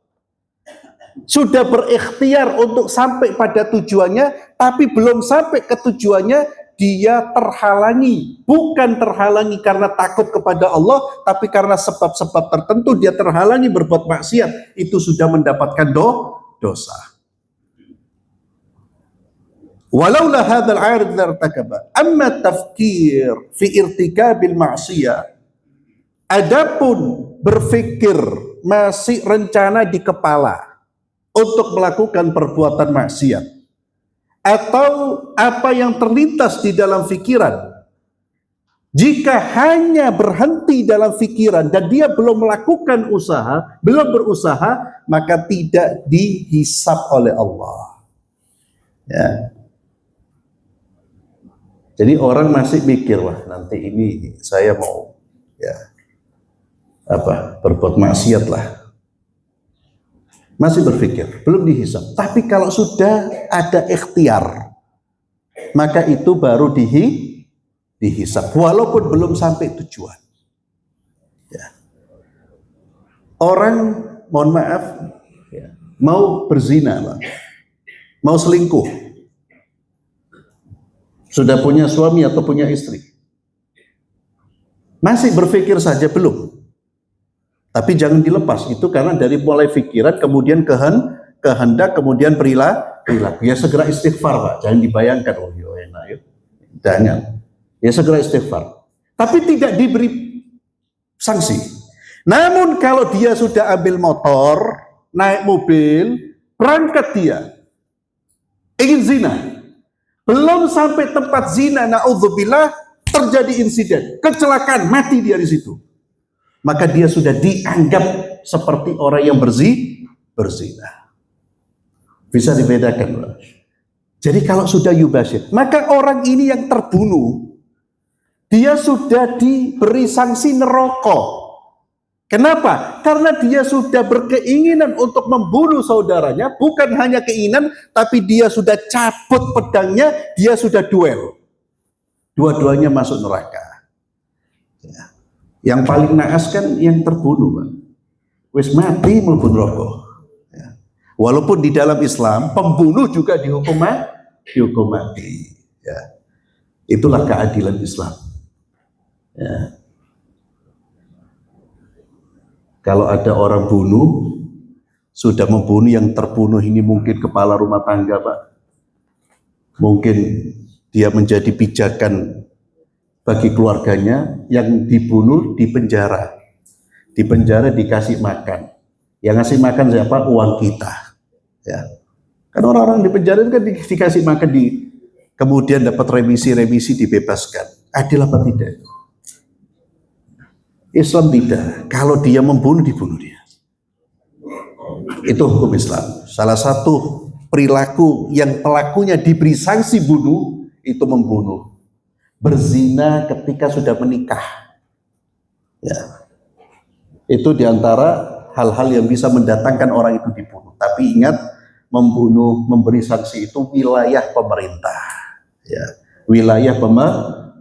Sudah berikhtiar untuk sampai pada tujuannya, tapi belum sampai ke tujuannya, dia terhalangi. Bukan terhalangi karena takut kepada Allah, tapi karena sebab-sebab tertentu dia terhalangi berbuat maksiat. Itu sudah mendapatkan dosa. Walaula hadzal 'arid lartakaba. Amma tafkir fi irtikabil ma'siyah. Adapun berfikir, masih rencana di kepala untuk melakukan perbuatan maksiat, atau apa yang terlintas di dalam pikiran, jika hanya berhenti dalam pikiran dan dia belum melakukan usaha, belum berusaha, maka tidak dihisab oleh Allah. Ya. Jadi orang masih mikir, wah nanti ini saya mau berbuat maksiat lah. Masih berpikir, belum dihisab. Tapi kalau sudah ada ikhtiar, maka itu baru dihisap walaupun belum sampai tujuan. Ya. Orang, mohon maaf, ya, mau berzina, Pak. Mau selingkuh, sudah punya suami atau punya istri, masih berpikir saja belum. Tapi jangan dilepas itu, karena dari mulai pikiran kemudian kehendak kemudian perilaku. Ya segera istighfar, Pak. Jangan dibayangkan enak ya. Jangan. Ya segera istighfar. Tapi tidak diberi sanksi. Namun kalau dia sudah ambil motor, naik mobil, berangkat dia ingin zina, belum sampai tempat zina, naudzubillah, terjadi insiden, kecelakaan, mati dia di situ. Maka dia sudah dianggap seperti orang yang berzina. Bisa dibedakan, Pak. Jadi kalau sudah yubashir, maka orang ini yang terbunuh, dia sudah diberi sanksi neraka. Kenapa? Karena dia sudah berkeinginan untuk membunuh saudaranya, bukan hanya keinginan, tapi dia sudah cabut pedangnya, dia sudah duel. Dua-duanya masuk neraka. Ya. Yang paling naas kan yang terbunuh, Pak. Wis mati mlebu neraka. Ya. Walaupun di dalam Islam pembunuh juga dihukum mati. Ya. Itulah keadilan Islam. Ya. Kalau ada orang bunuh, sudah membunuh, yang terbunuh ini mungkin kepala rumah tangga, Pak. Mungkin dia menjadi pijakan bagi keluarganya, yang dibunuh di penjara. Di penjara dikasih makan. Yang ngasih makan siapa? Uang kita. Ya. Kan orang-orang di penjara itu kan dikasih makan, kemudian dapat remisi dibebaskan. Adil apa tidak? Islam tidak. Kalau dia membunuh, dibunuh dia. Itu hukum Islam. Salah satu perilaku yang pelakunya diberi sanksi bunuh, itu membunuh. Berzina ketika sudah menikah. Ya. Itu diantara hal-hal yang bisa mendatangkan orang itu dibunuh. Tapi ingat, membunuh, memberi sanksi itu wilayah pemerintah. Ya. Wilayah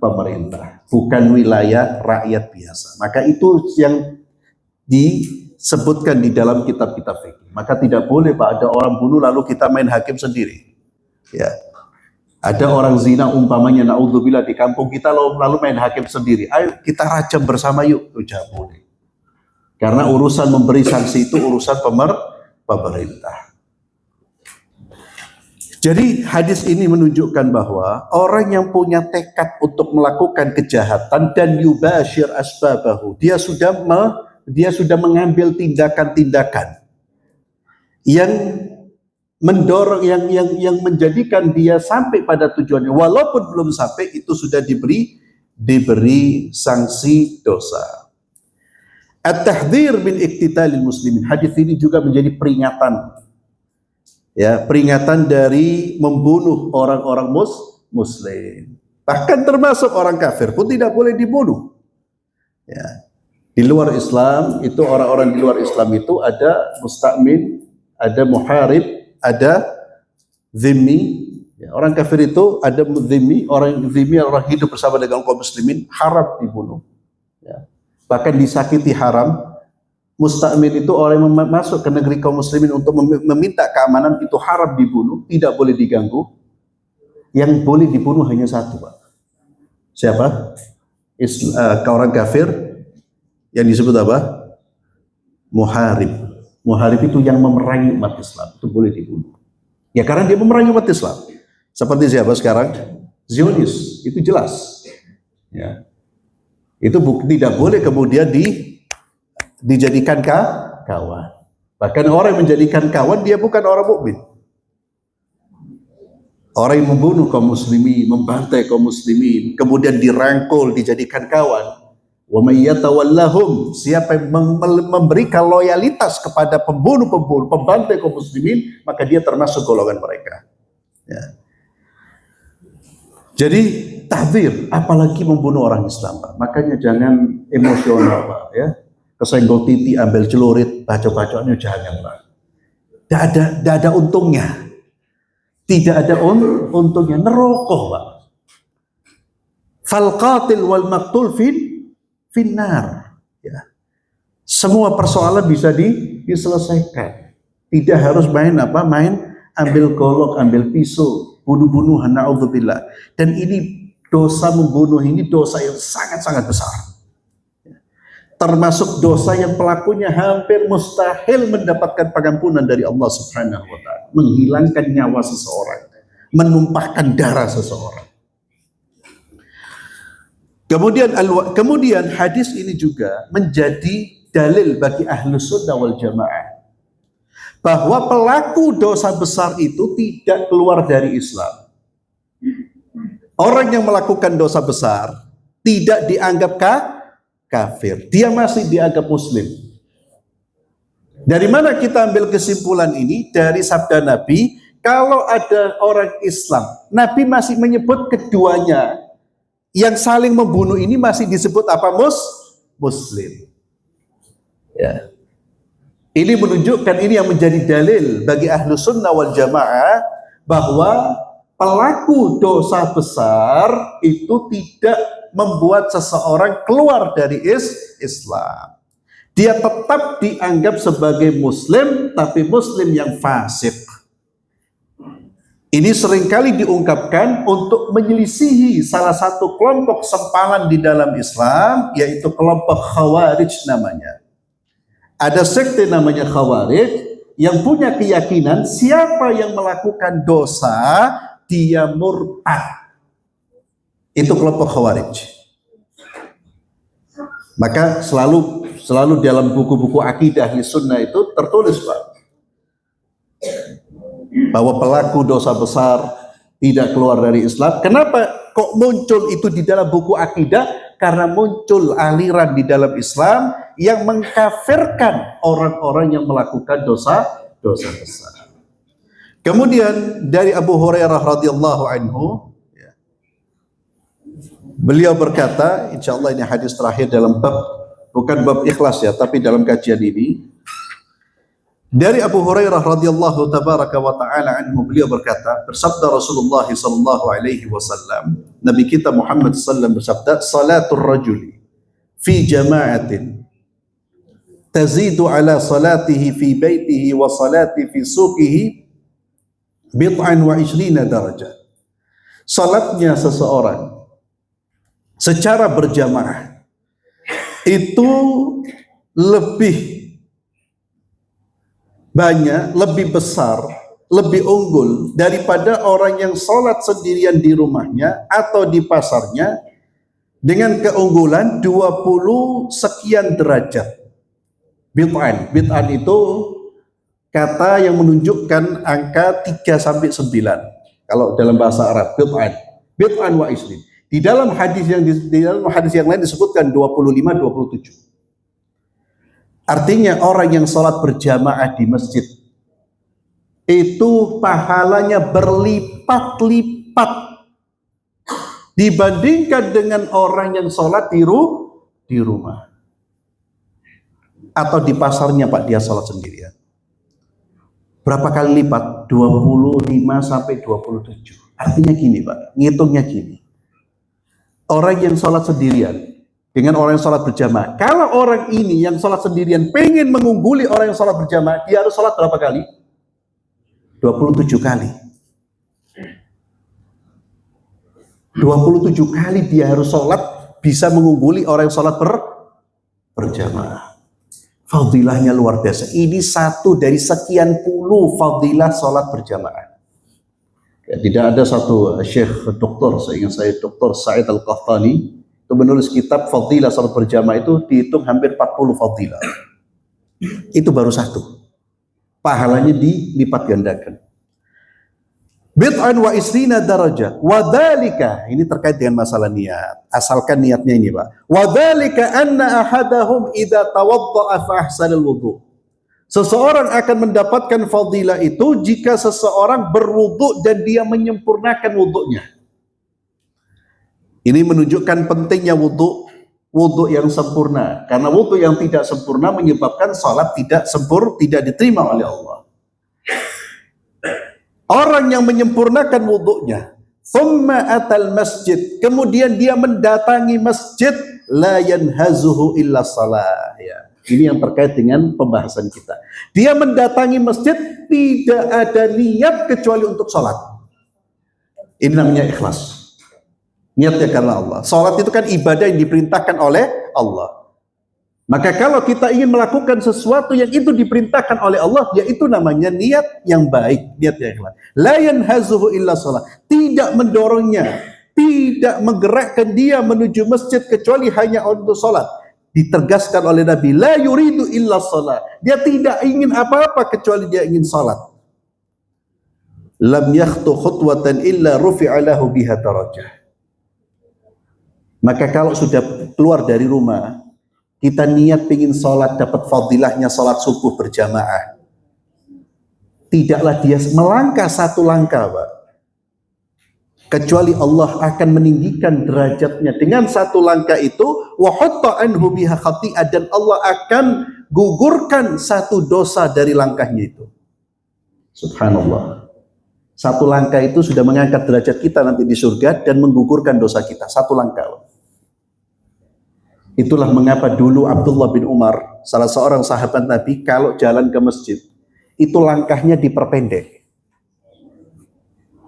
pemerintah, bukan wilayah rakyat biasa. Maka itu yang disebutkan di dalam kitab-kitab fikih. Maka tidak boleh, Pak, ada orang bunuh lalu kita main hakim sendiri. Ya. Ada orang zina umpamanya, naudzubillah, di kampung kita lalu main hakim sendiri. Ayo kita rajam bersama yuk. Tidak boleh. Karena urusan memberi sanksi itu urusan pemerintah. Jadi hadis ini menunjukkan bahwa orang yang punya tekad untuk melakukan kejahatan dan yubashir asbabahu, dia sudah mengambil tindakan-tindakan yang mendorong, yang menjadikan dia sampai pada tujuannya, walaupun belum sampai, itu sudah diberi sanksi dosa. At-tahdhir min iqtitalil muslimin. Hadis ini juga menjadi peringatan. Ya, peringatan dari membunuh orang-orang muslim. Bahkan termasuk orang kafir pun tidak boleh dibunuh. Ya. Di luar Islam itu, orang-orang di luar Islam itu ada musta'min, ada muharib, ada zimmi. Ya, orang kafir itu ada zimmi, orang hidup bersama dengan kaum muslimin, haram dibunuh. Ya. Bahkan disakiti haram. Musta'min itu orang yang masuk ke negeri kaum muslimin untuk meminta keamanan, itu haram dibunuh, tidak boleh diganggu. Yang boleh dibunuh hanya satu, Pak. Siapa? Orang kafir yang disebut apa? Muharib. Muharib itu yang memerangi umat Islam, itu boleh dibunuh. Ya karena dia memerangi umat Islam. Seperti siapa sekarang? Zionis, itu jelas. Ya. Itu tidak boleh kemudian dijadikan kawan. Bahkan orang yang menjadikan kawan, dia bukan orang mukmin. Orang yang membunuh kaum muslimin, membantai kaum muslimin, kemudian dirangkul, dijadikan kawan. Wa may yatawallahum, siapa yang memberikan loyalitas kepada pembunuh-pembunuh, pembantai kaum muslimin, maka dia termasuk golongan mereka. Ya. Jadi tahdzir, apalagi membunuh orang Islam, Pak. Makanya jangan emosional, Pak, ya. Kesenggol titi, ambil celurit, bacok-bacoknya jangan, Pak. Tidak ada untungnya. Tidak ada untungnya. Neraka, Pak. Fal qatil wal maqtul finnar. Ya. Semua persoalan bisa diselesaikan. Tidak harus main ambil golok, ambil pisau, bunuh-bunuhan, naudzubillah. Dan ini dosa membunuh ini dosa yang sangat-sangat besar. Termasuk dosa yang pelakunya hampir mustahil mendapatkan pengampunan dari Allah Subhanahu wa taala. Menghilangkan nyawa seseorang, menumpahkan darah seseorang. Kemudian hadis ini juga menjadi dalil bagi Ahlus Sunnah wal Jamaah bahwa pelaku dosa besar itu tidak keluar dari Islam. Orang yang melakukan dosa besar tidak dianggap kafir, dia masih dianggap muslim. Dari mana kita ambil kesimpulan ini? Dari sabda Nabi, kalau ada orang Islam, Nabi masih menyebut keduanya, yang saling membunuh ini masih disebut apa? Muslim. Ya. Ini menunjukkan, ini yang menjadi dalil bagi Ahlus Sunnah wal Jamaah bahwa pelaku dosa besar itu tidak membuat seseorang keluar dari Islam. Dia tetap dianggap sebagai muslim, tapi muslim yang fasik. Ini seringkali diungkapkan untuk menyelisihi salah satu kelompok sempalan di dalam Islam, yaitu kelompok Khawarij namanya. Ada sekte namanya Khawarij yang punya keyakinan siapa yang melakukan dosa, dia murtad. Itu kelompok Khawarij. Maka selalu dalam buku-buku akidah Ahli Sunnah itu tertulis, Pak, bahwa pelaku dosa besar tidak keluar dari Islam. Kenapa kok muncul itu di dalam buku akidah? Karena muncul aliran di dalam Islam yang mengkafirkan orang-orang yang melakukan dosa besar. Kemudian dari Abu Hurairah radhiyallahu anhu, beliau berkata, insyaallah ini hadis terakhir dalam bab, bukan bab ikhlas ya, tapi dalam kajian ini. Dari Abu Hurairah radhiyallahu tabaraka wa taala anhu, beliau berkata, bersabda Rasulullah sallallahu alaihi wasallam, Nabi kita Muhammad sallallahu bersabda, salatul rajuli fi jama'atin tazidu ala salatihi fi baitihi wa salati fi suqihi bid'an wa 20 darajah. Salatnya seseorang secara berjamaah itu lebih banyak, lebih besar, lebih unggul daripada orang yang sholat sendirian di rumahnya atau di pasarnya dengan keunggulan 20 sekian derajat. Bid'an itu kata yang menunjukkan angka 3 sampai 9 kalau dalam bahasa Arab. Bid'an wa 20. Di dalam hadis yang lain disebutkan 25, 27. Artinya orang yang sholat berjamaah di masjid itu pahalanya berlipat-lipat dibandingkan dengan orang yang sholat di rumah atau di pasarnya, Pak, dia sholat sendirian. Berapa kali lipat? 25 sampai 27. Artinya gini, Pak, ngitungnya gini. Orang yang sholat sendirian dengan orang yang sholat berjamaah. Kalau orang ini yang sholat sendirian pengen mengungguli orang yang sholat berjamaah, dia harus sholat berapa kali? 27 kali. 27 kali dia harus sholat bisa mengungguli orang yang sholat berjamaah. Fadilahnya luar biasa. Ini satu dari sekian puluh fadilah sholat berjamaah. Ya, tidak ada satu syekh doktor, seingat saya Dr. Sa'id Al-Qahtani, menulis kitab fadilah salat berjamaah itu dihitung hampir 40 fadilah. Itu baru satu. Pahalanya dilipat gandakan. Bid'an wa 20 darajah. Wa dzalika, ini terkait dengan masalah niat. Asalkan niatnya ini, Pak. Wa dzalika anna ahadahum idza tawadda'a fa ahsanal wudu. Seseorang akan mendapatkan fadilah itu jika seseorang berwudu dan dia menyempurnakan wudunya. Ini menunjukkan pentingnya wudu yang sempurna. Karena wudu yang tidak sempurna menyebabkan salat tidak diterima oleh Allah. Orang yang menyempurnakan wudunya thumma atal masjid, kemudian dia mendatangi masjid, la yanhazuhu illa salah. Ya. Ini yang terkait dengan pembahasan kita. Dia mendatangi masjid, tidak ada niat kecuali untuk sholat. Ini namanya ikhlas. Niatnya karena Allah. Sholat itu kan ibadah yang diperintahkan oleh Allah. Maka kalau kita ingin melakukan sesuatu yang itu diperintahkan oleh Allah, yaitu namanya niat yang baik, niat yang ikhlas. La yanhazuhu illa salat. Tidak mendorongnya, tidak menggerakkan dia menuju masjid kecuali hanya untuk salat. Ditegaskan oleh Nabi, la yuridu illa salat. Dia tidak ingin apa-apa kecuali dia ingin salat. Lam yakhtu khutwatan illa rufi'a lahu biha darajah. Maka kalau sudah keluar dari rumah, kita niat ingin sholat, dapat fadilahnya sholat subuh berjamaah. Tidaklah dia melangkah satu langkah, Pak. Kecuali Allah akan meninggikan derajatnya dengan satu langkah itu, wa hatta anhu biha khati'ah, dan Allah akan gugurkan satu dosa dari langkahnya itu. Subhanallah. Satu langkah itu sudah mengangkat derajat kita nanti di surga dan menggugurkan dosa kita. Satu langkah, Pak. Itulah mengapa dulu Abdullah bin Umar, salah seorang sahabat Nabi, kalau jalan ke masjid, itu langkahnya diperpendek.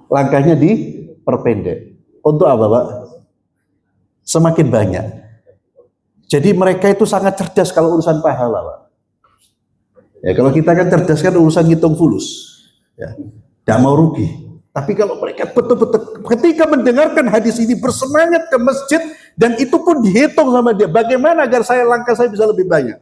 Langkahnya diperpendek. Untuk apa, Pak? Semakin banyak. Jadi mereka itu sangat cerdas kalau urusan pahala, Pak. Ya, kalau kita kan cerdas kan urusan ngitung fulus. Ya, tidak mau rugi. Tapi kalau mereka betul-betul ketika mendengarkan hadis ini bersemangat ke masjid, dan itu pun dihitung sama dia, bagaimana agar langkah saya bisa lebih banyak.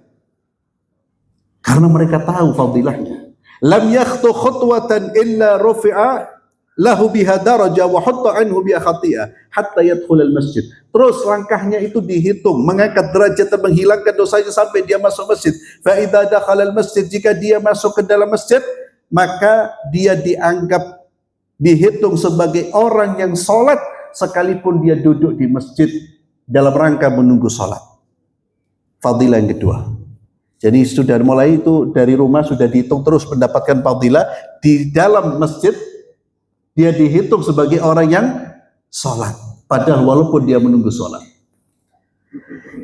Karena mereka tahu fadilahnya. Lam yakhtu khutwatan illa rufi'a lahu biha darajah wa hatta anhu biha khati'ah hatta yadkhul al masjid. Terus langkahnya itu dihitung, mengangkat derajat dan menghilangkan dosanya sampai dia masuk masjid. Fa idza dakhala al masjid, jika dia masuk ke dalam masjid, maka dia dihitung sebagai orang yang sholat sekalipun dia duduk di masjid dalam rangka menunggu sholat. Fadilah yang kedua. Jadi sudah mulai itu dari rumah sudah dihitung terus mendapatkan fadilah, di dalam masjid dia dihitung sebagai orang yang sholat. Padahal walaupun dia menunggu sholat.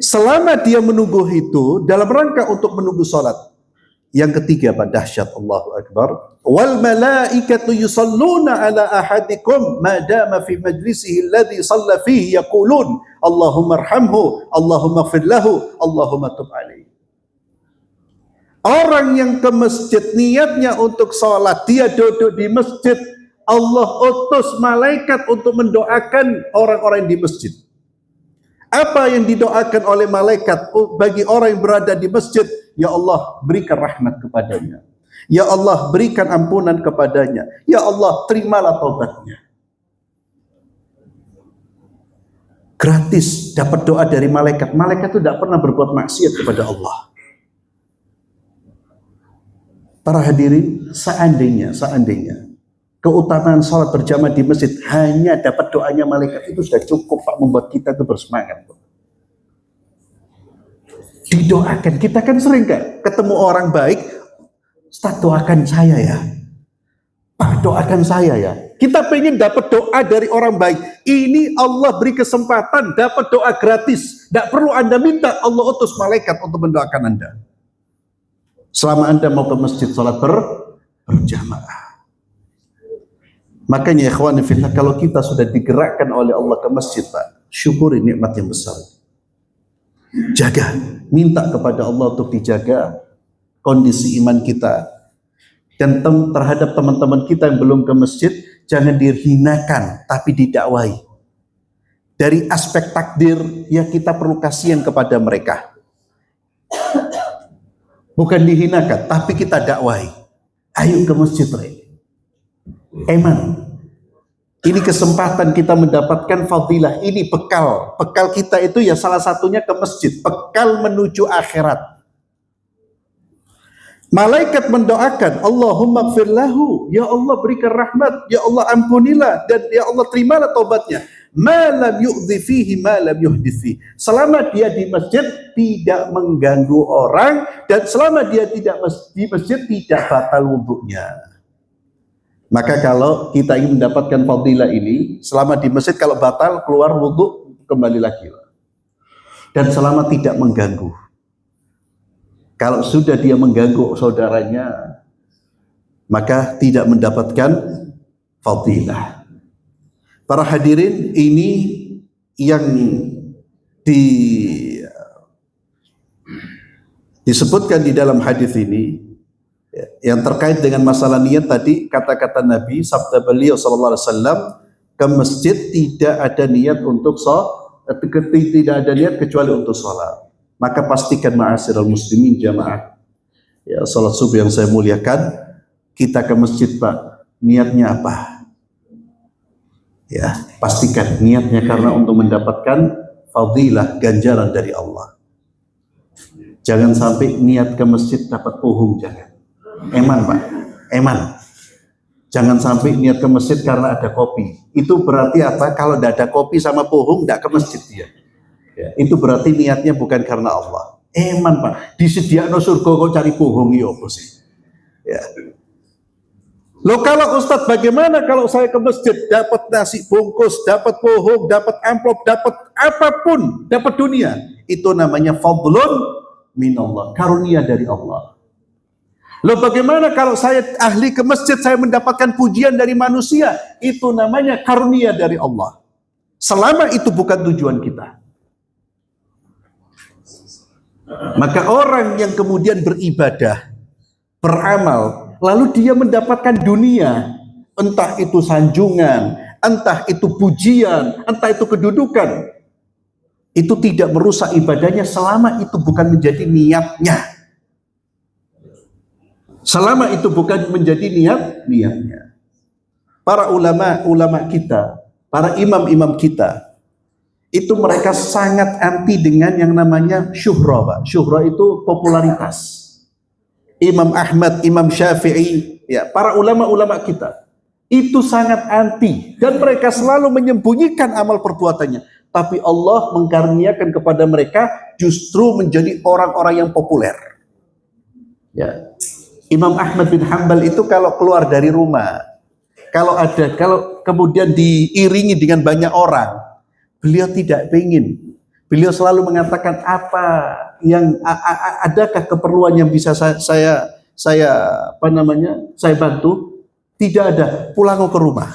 Selama dia menunggu itu dalam rangka untuk menunggu sholat. Yang ketiga, Pak, dahsyat, Allahu Akbar. Wal malaikatu yusalluna ala ahadikum ma dama fi majlisihi alladhi shalla fihi yaqulun Allahumma arhamhu, Allahumma ighfir lahu, Allahumma tub alaihi. Orang yang ke masjid niatnya untuk sholat, dia duduk di masjid, Allah utus malaikat untuk mendoakan orang-orang di masjid. Apa yang didoakan oleh malaikat bagi orang yang berada di masjid? Ya Allah, berikan rahmat kepadanya. Ya Allah, berikan ampunan kepadanya. Ya Allah, terimalah taubatnya. Gratis dapat doa dari malaikat. Malaikat itu tidak pernah berbuat maksiat kepada Allah. Para hadirin, seandainya keutamaan sholat berjamaah di masjid hanya dapat doanya malaikat, itu sudah cukup, Pak, membuat kita itu bersemangat. Didoakan, kita kan sering kan ketemu orang baik, Ustaz doakan saya ya, Pak doakan saya ya. Kita pengen dapat doa dari orang baik. Ini Allah beri kesempatan dapat doa gratis, tidak perlu Anda minta, Allah utus malaikat untuk mendoakan Anda. Selama Anda mau ke masjid sholat berjamaah. Makanya ikhwan fillah, kalau kita sudah digerakkan oleh Allah ke masjid, Pak, syukuri nikmat yang besar. Jaga, minta kepada Allah untuk dijaga kondisi iman kita. Dan terhadap teman-teman kita yang belum ke masjid, jangan dihinakan, tapi didakwahi. Dari aspek takdir, ya kita perlu kasihan kepada mereka. Bukan dihinakan, tapi kita dakwahi. Ayo ke masjid, Eman. Ini kesempatan kita mendapatkan fadilah. Ini bekal. Bekal kita itu ya salah satunya ke masjid. Bekal menuju akhirat. Malaikat mendoakan, Allahumma ighfir lahu, ya Allah berikan rahmat, ya Allah ampunilah, dan ya Allah terimalah taubatnya. Ma lam yu'dhi fihi ma lam yuhdith fihi. Selama dia di masjid tidak mengganggu orang, dan selama dia tidak di masjid tidak batal wudhunya. Maka kalau kita ingin mendapatkan fadilah ini, selama di masjid kalau batal keluar wudhu kembali lagi. Dan selama tidak mengganggu. Kalau sudah dia mengganggu saudaranya, maka tidak mendapatkan fadilah. Para hadirin, ini yang disebutkan di dalam hadis ini, yang terkait dengan masalah niat tadi, kata-kata Nabi, sabda beliau sallallahu alaihi wasallam, ke masjid tidak ada niat untuk tidak ada niat kecuali untuk sholat. Maka pastikan ma'asyiral muslimin jamaah, ya, salat subuh yang saya muliakan, kita ke masjid Pak, niatnya apa? Ya, pastikan niatnya karena untuk mendapatkan fadilah, ganjaran dari Allah. Jangan sampai niat ke masjid dapat pohong, jangan. Eman Pak, eman. Jangan sampai niat ke masjid karena ada kopi. Itu berarti apa? Kalau tidak ada kopi sama pohong, tidak ke masjid dia. Ya, itu berarti niatnya bukan karena Allah. Eman Pak, disediakan surga kok cari pohong, ya apa sih? Ya. Loh kalau Ustadz, bagaimana kalau saya ke masjid dapat nasi bungkus, dapat pohong, dapat amplop, dapat apapun, dapat dunia. Itu namanya fadlun minallah, karunia dari Allah. Loh bagaimana kalau saya ahli ke masjid, saya mendapatkan pujian dari manusia? Itu namanya karunia dari Allah. Selama itu bukan tujuan kita. Maka orang yang kemudian beribadah, beramal, lalu dia mendapatkan dunia, entah itu sanjungan, entah itu pujian, entah itu kedudukan, itu tidak merusak ibadahnya selama itu bukan menjadi niatnya. Selama itu bukan menjadi niatnya. Para ulama kita, para imam-imam kita, itu mereka sangat anti dengan yang namanya syuhra, Pak. Syuhra itu popularitas. Imam Ahmad, Imam Syafi'i, ya, para ulama-ulama kita itu sangat anti dan mereka selalu menyembunyikan amal perbuatannya. Tapi Allah mengkaruniakan kepada mereka justru menjadi orang-orang yang populer. Ya. Imam Ahmad bin Hanbal itu kalau keluar dari rumah, kalau kemudian diiringi dengan banyak orang, beliau tidak ingin. Beliau selalu mengatakan adakah keperluan yang bisa saya bantu? Tidak ada, pulang ke rumah.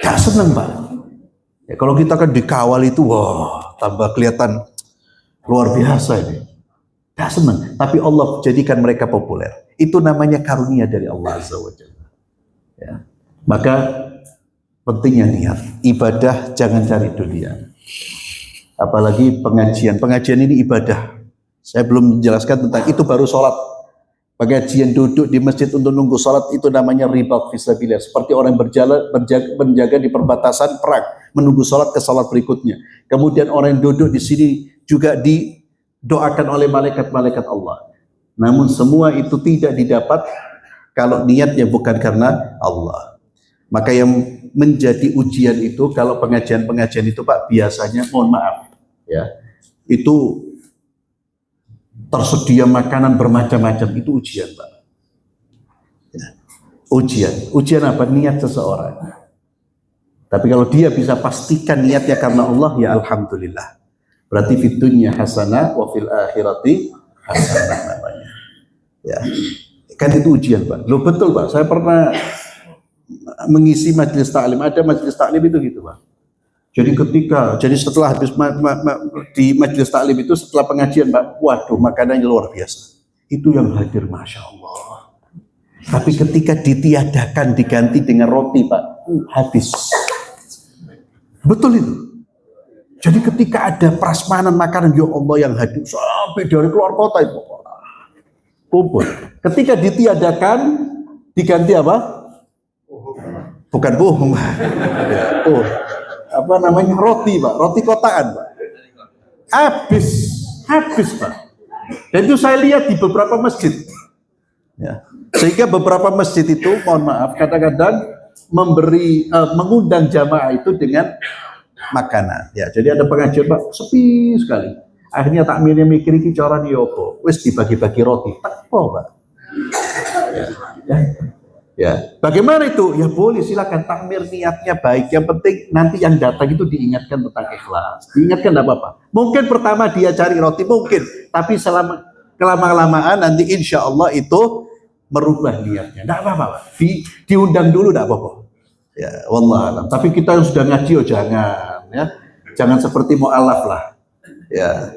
Gak seneng Pak. Ya, kalau kita kan dikawal itu, wah, tambah kelihatan luar biasa ini. Gak seneng, tapi Allah jadikan mereka populer. Itu namanya karunia dari Allah Azza wa Jalla. Ya. Maka pentingnya niat. Ibadah jangan cari dunia. Apalagi pengajian. Pengajian ini ibadah. Saya belum menjelaskan tentang itu, baru sholat. Pengajian duduk di masjid untuk nunggu sholat itu namanya ribat fisabilillah. Seperti orang menjaga di perbatasan perang, menunggu sholat ke sholat berikutnya. Kemudian orang yang duduk di sini juga didoakan oleh malaikat-malaikat Allah. Namun semua itu tidak didapat kalau niatnya bukan karena Allah. Maka yang menjadi ujian itu kalau pengajian-pengajian itu Pak, biasanya mohon maaf ya, itu tersedia makanan bermacam-macam, itu ujian Pak ya. Ujian apa? Niat seseorang. Tapi kalau dia bisa pastikan niatnya karena Allah, ya alhamdulillah, berarti fid dunya hasanah wa fil akhirati hasanah namanya ya. Kan itu ujian Pak. Loh betul Pak, saya pernah mengisi majelis taklim, ada majelis taklim itu gitu Pak. Jadi setelah habis di majelis taklim itu, setelah pengajian Pak, waduh makanannya luar biasa. Itu yang hadir Masya Allah. Tapi ketika ditiadakan, diganti dengan roti Pak, habis. Betul itu. Jadi ketika ada prasmanan makanan, ya Allah yang hadir sampai dari keluar kota itu kumpul. Ketika ditiadakan, diganti apa? Bukan bohong, roti Pak, roti kotaan Pak. Habis Pak. Dan itu saya lihat di beberapa masjid. Ya. Sehingga beberapa masjid itu, mohon maaf, kadang-kadang mengundang jamaah itu dengan makanan. Ya, jadi ada pengajian Pak, sepi sekali. Akhirnya takmirnya mikir iki cara yopo, wis dibagi-bagi roti, teko Pak. Ya. Bagaimana itu? Ya boleh, silakan takmir, niatnya baik. Yang penting nanti yang datang itu diingatkan tentang ikhlas. Diingatkan tidak apa-apa. Mungkin pertama dia cari roti, mungkin. Tapi selama kelama-kelamaan nanti insya Allah itu merubah niatnya. Tidak apa-apa. Diundang dulu tidak apa-apa. Ya, wallahualam. Tapi kita yang sudah ngaji, oh jangan. Ya. Jangan seperti mu'alaf lah. Ya.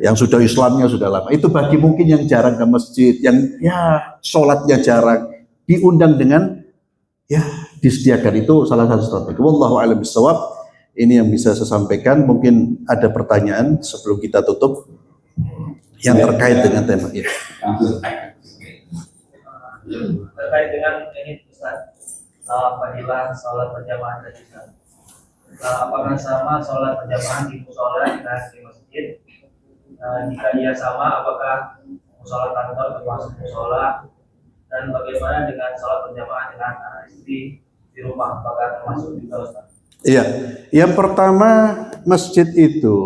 Yang sudah Islamnya sudah lama. Itu bagi mungkin yang jarang ke masjid, yang ya sholatnya jarang. Diundang dengan ya disediakan, itu salah satu strategi. Wallahu a'lam bishawab. Ini yang bisa saya sampaikan. Mungkin ada pertanyaan sebelum kita tutup yang terkait dengan tema ini. Terkait dengan ini Ustaz, fadilah sholat berjamaah tadi Ustaz. Apakah sama sholat berjamaah di musola dan di masjid? Jika iya sama, apakah musola kantor termasuk musola? Dan bagaimana dengan sholat berjamaah dengan istri di rumah, apakah termasuk juga Ustaz? Iya, yang pertama masjid itu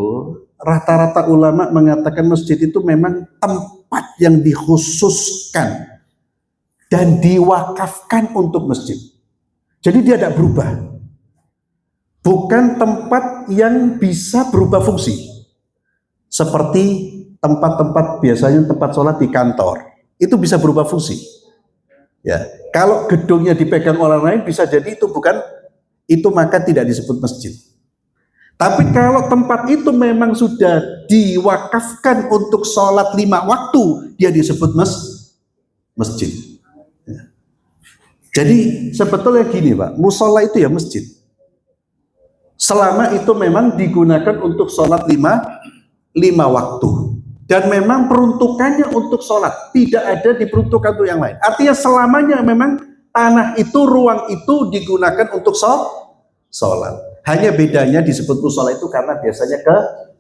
rata-rata ulama mengatakan masjid itu memang tempat yang dikhususkan dan diwakafkan untuk masjid. Jadi dia tidak berubah. Bukan tempat yang bisa berubah fungsi. Seperti tempat-tempat biasanya tempat sholat di kantor. Itu bisa berubah fungsi. Ya, kalau gedungnya dipegang orang lain bisa jadi itu bukan, itu maka tidak disebut masjid. Tapi kalau tempat itu memang sudah diwakafkan untuk sholat 5 waktu, dia disebut masjid. Ya. Jadi sebetulnya gini Pak, musola itu ya masjid. Selama itu memang digunakan untuk sholat 5 waktu. Dan memang peruntukannya untuk sholat, tidak ada diperuntukkan untuk yang lain. Artinya selamanya memang tanah itu, ruang itu digunakan untuk sholat. Hanya bedanya disebut musola itu karena biasanya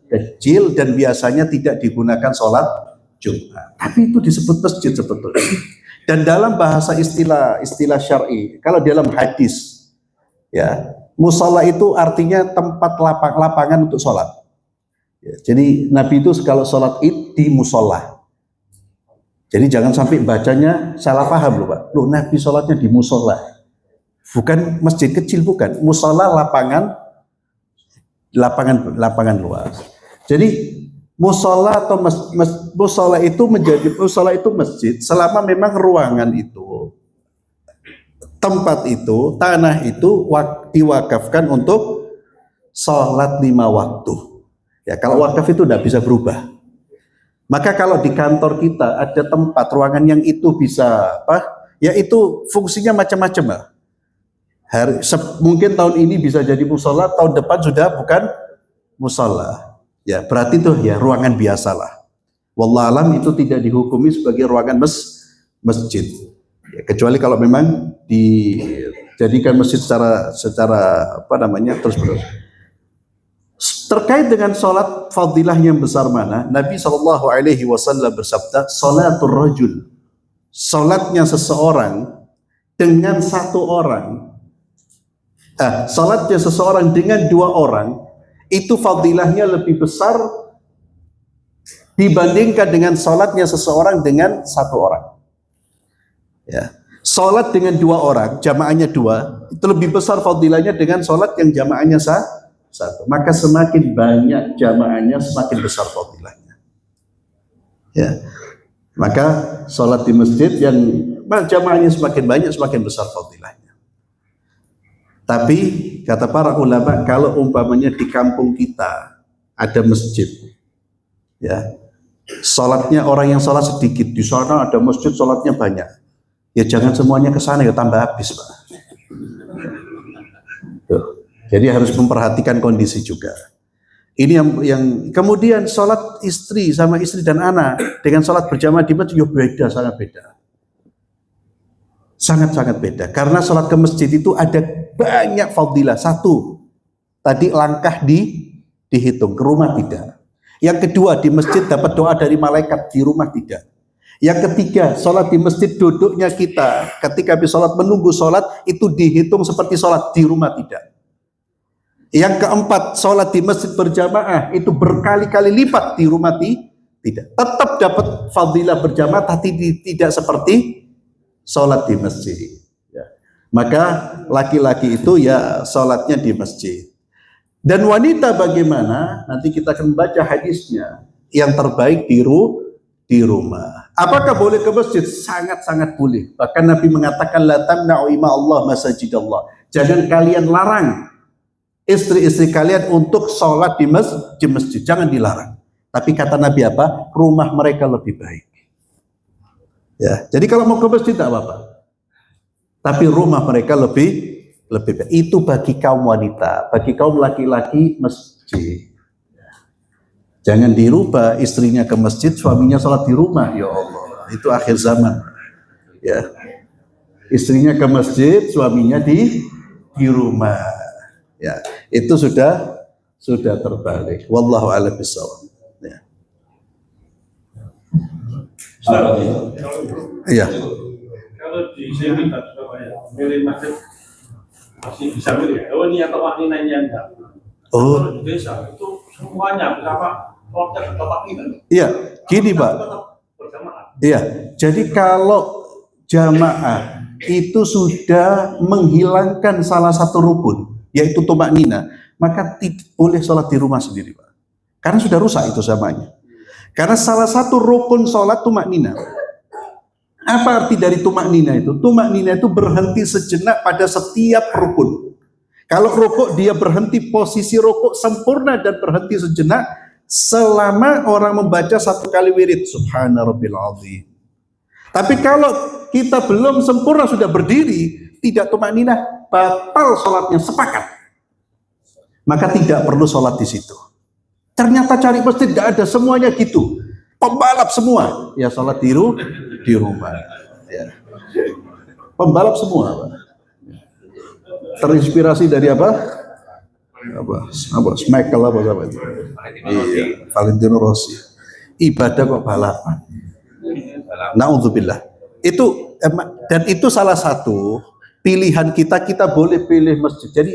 kecil dan biasanya tidak digunakan sholat Jumat. Tapi itu disebut masjid sebetulnya. Dan dalam bahasa istilah syar'i, kalau dalam hadis, ya musola itu artinya tempat lapangan untuk sholat. Ya, jadi Nabi itu kalau sholat id di musola. Jadi jangan sampai bacanya salah paham loh Pak. Loh Nabi sholatnya di musola. Bukan masjid kecil, bukan. Musola lapangan luas. Jadi musola atau musola itu masjid selama memang ruangan itu, tempat itu, tanah itu diwakafkan untuk sholat 5 waktu. Ya, kalau wakaf itu tidak bisa berubah. Maka kalau di kantor kita ada tempat ruangan yang itu bisa apa? Ya itu fungsinya macam-macam. Mungkin tahun ini bisa jadi musola, tahun depan sudah bukan musola. Ya berarti itu ya ruangan biasalah. Wallahualam itu tidak dihukumi sebagai ruangan masjid. Ya, kecuali kalau memang dijadikan masjid secara apa namanya terus-menerus. Terkait dengan sholat fadilah yang besar mana, Nabi SAW bersabda, sholatul rajul, sholatnya seseorang dengan satu orang, sholatnya seseorang dengan 2 orang, itu fadilahnya lebih besar dibandingkan dengan sholatnya seseorang dengan 1 orang. Ya, sholat dengan 2 orang, jamaahnya 2, itu lebih besar fadilahnya dengan sholat yang jamaahnya 1. Maka semakin banyak jamaahnya semakin besar fadilahnya. Ya, maka sholat di masjid yang jamaahnya semakin banyak semakin besar fadilahnya. Tapi kata para ulama, kalau umpamanya di kampung kita ada masjid, ya sholatnya orang yang sholat sedikit, di sana ada masjid sholatnya banyak, ya jangan semuanya ke sana, ya tambah habis Pak. Tuh. Jadi harus memperhatikan kondisi juga. Ini yang kemudian sholat istri sama istri dan anak dengan sholat berjamaah di masjid beda, sangat beda. Sangat-sangat beda. Karena sholat ke masjid itu ada banyak fadilah. 1, tadi langkah dihitung, ke rumah tidak. Yang kedua, di masjid dapat doa dari malaikat, di rumah tidak. Yang ketiga, sholat di masjid duduknya kita ketika habis sholat menunggu sholat itu dihitung seperti sholat, di rumah tidak. Yang keempat, sholat di masjid berjamaah itu berkali-kali lipat, di rumah tidak. Tetap dapat fadilah berjamaah, tapi tidak seperti sholat di masjid. Ya. Maka laki-laki itu ya sholatnya di masjid. Dan wanita bagaimana? Nanti kita akan baca hadisnya. Yang terbaik di rumah. Apakah boleh ke masjid? Sangat-sangat boleh. Bahkan Nabi mengatakan la tamna'u ima Allah masajidallah. Jangan kalian larang istri-istri kalian untuk sholat di masjid. Jangan dilarang. Tapi kata Nabi apa? Rumah mereka lebih baik. Ya, jadi kalau mau ke masjid tidak apa-apa. Tapi rumah mereka lebih baik. Itu bagi kaum wanita. Bagi kaum laki-laki masjid. Jangan dirubah istrinya ke masjid, suaminya sholat di rumah. Ya Allah, itu akhir zaman. Ya, istrinya ke masjid, suaminya di rumah. Ya, itu sudah terbalik. Wallahu a'lam bishawab. Ya. Iya. Kalau di sini Pak Surabaya, milih masjid masih bisa milih. Oh ini atau wanita yang enggak. Oh. Kalau di desa itu semuanya berapa? Waktu bapak ini. Iya, gini Pak. Iya, jadi kalau jamaah itu sudah menghilangkan salah satu rukun, yaitu tumak nina, maka tidak boleh sholat di rumah sendiri Pak. Karena sudah rusak itu zamanya. Karena salah satu rukun sholat tumak nina. Apa arti dari tumak nina itu? Tumak nina itu berhenti sejenak pada setiap rukun. Kalau rukuk dia berhenti, posisi rukuk sempurna dan berhenti sejenak selama orang membaca satu kali wirid subhana rabbil azim. Tapi kalau kita belum sempurna sudah berdiri, tidak tumak nina, batal sholatnya, sepakat. Maka tidak perlu sholat di situ. Ternyata cari masjid tidak ada, semuanya gitu. Pembalap semua, ya sholat di rumah. Ya. Pembalap semua, Pak. Terinspirasi dari apa? Michael apa itu? Iya, Valentino Rossi. Ibadah kok balapan. Naudzubillah. Dan itu salah satu pilihan kita boleh pilih masjid. Jadi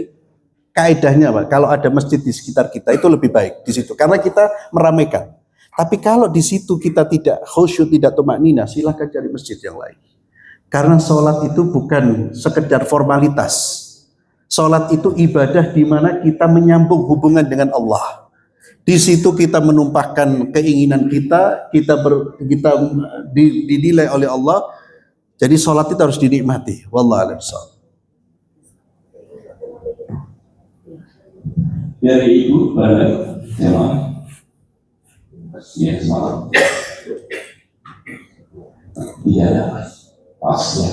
kaidahnya Pak, kalau ada masjid di sekitar kita itu lebih baik di situ karena kita meramaikan. Tapi kalau di situ kita tidak khusyuk, tidak tumakninah, silakan cari masjid yang lain. Karena sholat itu bukan sekedar formalitas. Sholat itu ibadah di mana kita menyambung hubungan dengan Allah. Di situ kita menumpahkan keinginan kita dinilai oleh Allah. Jadi sholat itu harus dinikmati. Wallahu a'lam bishawab. Dari Ibu pada jemaah. Ya, semalam. Iya, pas ya.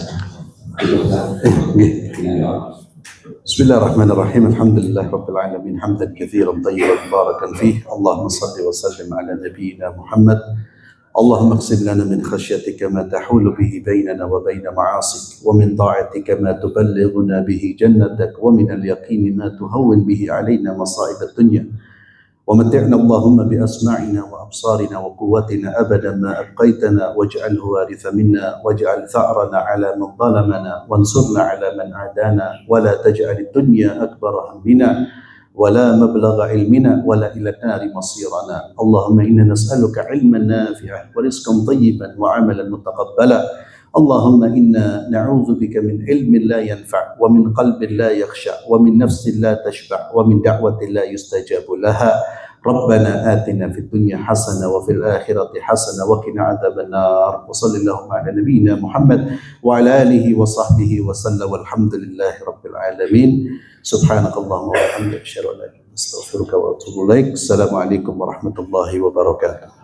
بسم الله الرحمن الرحيم الحمد لله رب العالمين حمدا كثيرا طيبا مباركا فيه اللهم صل وسلم على نبينا محمد اللهم اقسم لنا من خشيتك ما تحول به بيننا وبين معاصيك ومن طاعتك ما تبلغنا به جنتك ومن اليقين ما تهون به علينا مصائب الدنيا ومتعنا اللهم بأسماعنا وأبصارنا وقوتنا أبدا ما أبقيتنا واجعله وارث منا واجعل ثأرنا على من ظلمنا وانصرنا على من عادانا ولا تجعل الدنيا أكبر همنا ولا مبلغ علمنا ولا إلى النار مصيرنا اللهم إنا نسألك علما نافعا ورزقا طيبا وعملا متقبلا اللهم إنا نعوذ بك من علم لا ينفع ومن قلب لا يخشع ومن نفس لا تشبع ومن دعوة لا يستجاب لها ربنا آتنا في الدنيا حسنة وفي الآخرة حسنة وقنا عذاب النار وصل اللهم على نبينا محمد وعلى آله وصحبه وسلم والحمد لله رب العالمين سبحانك اللهم وبحمدك أشهد أن لا إله إلا أنت أستغفرك وأتوب إليك السلام عليكم ورحمة الله وبركاته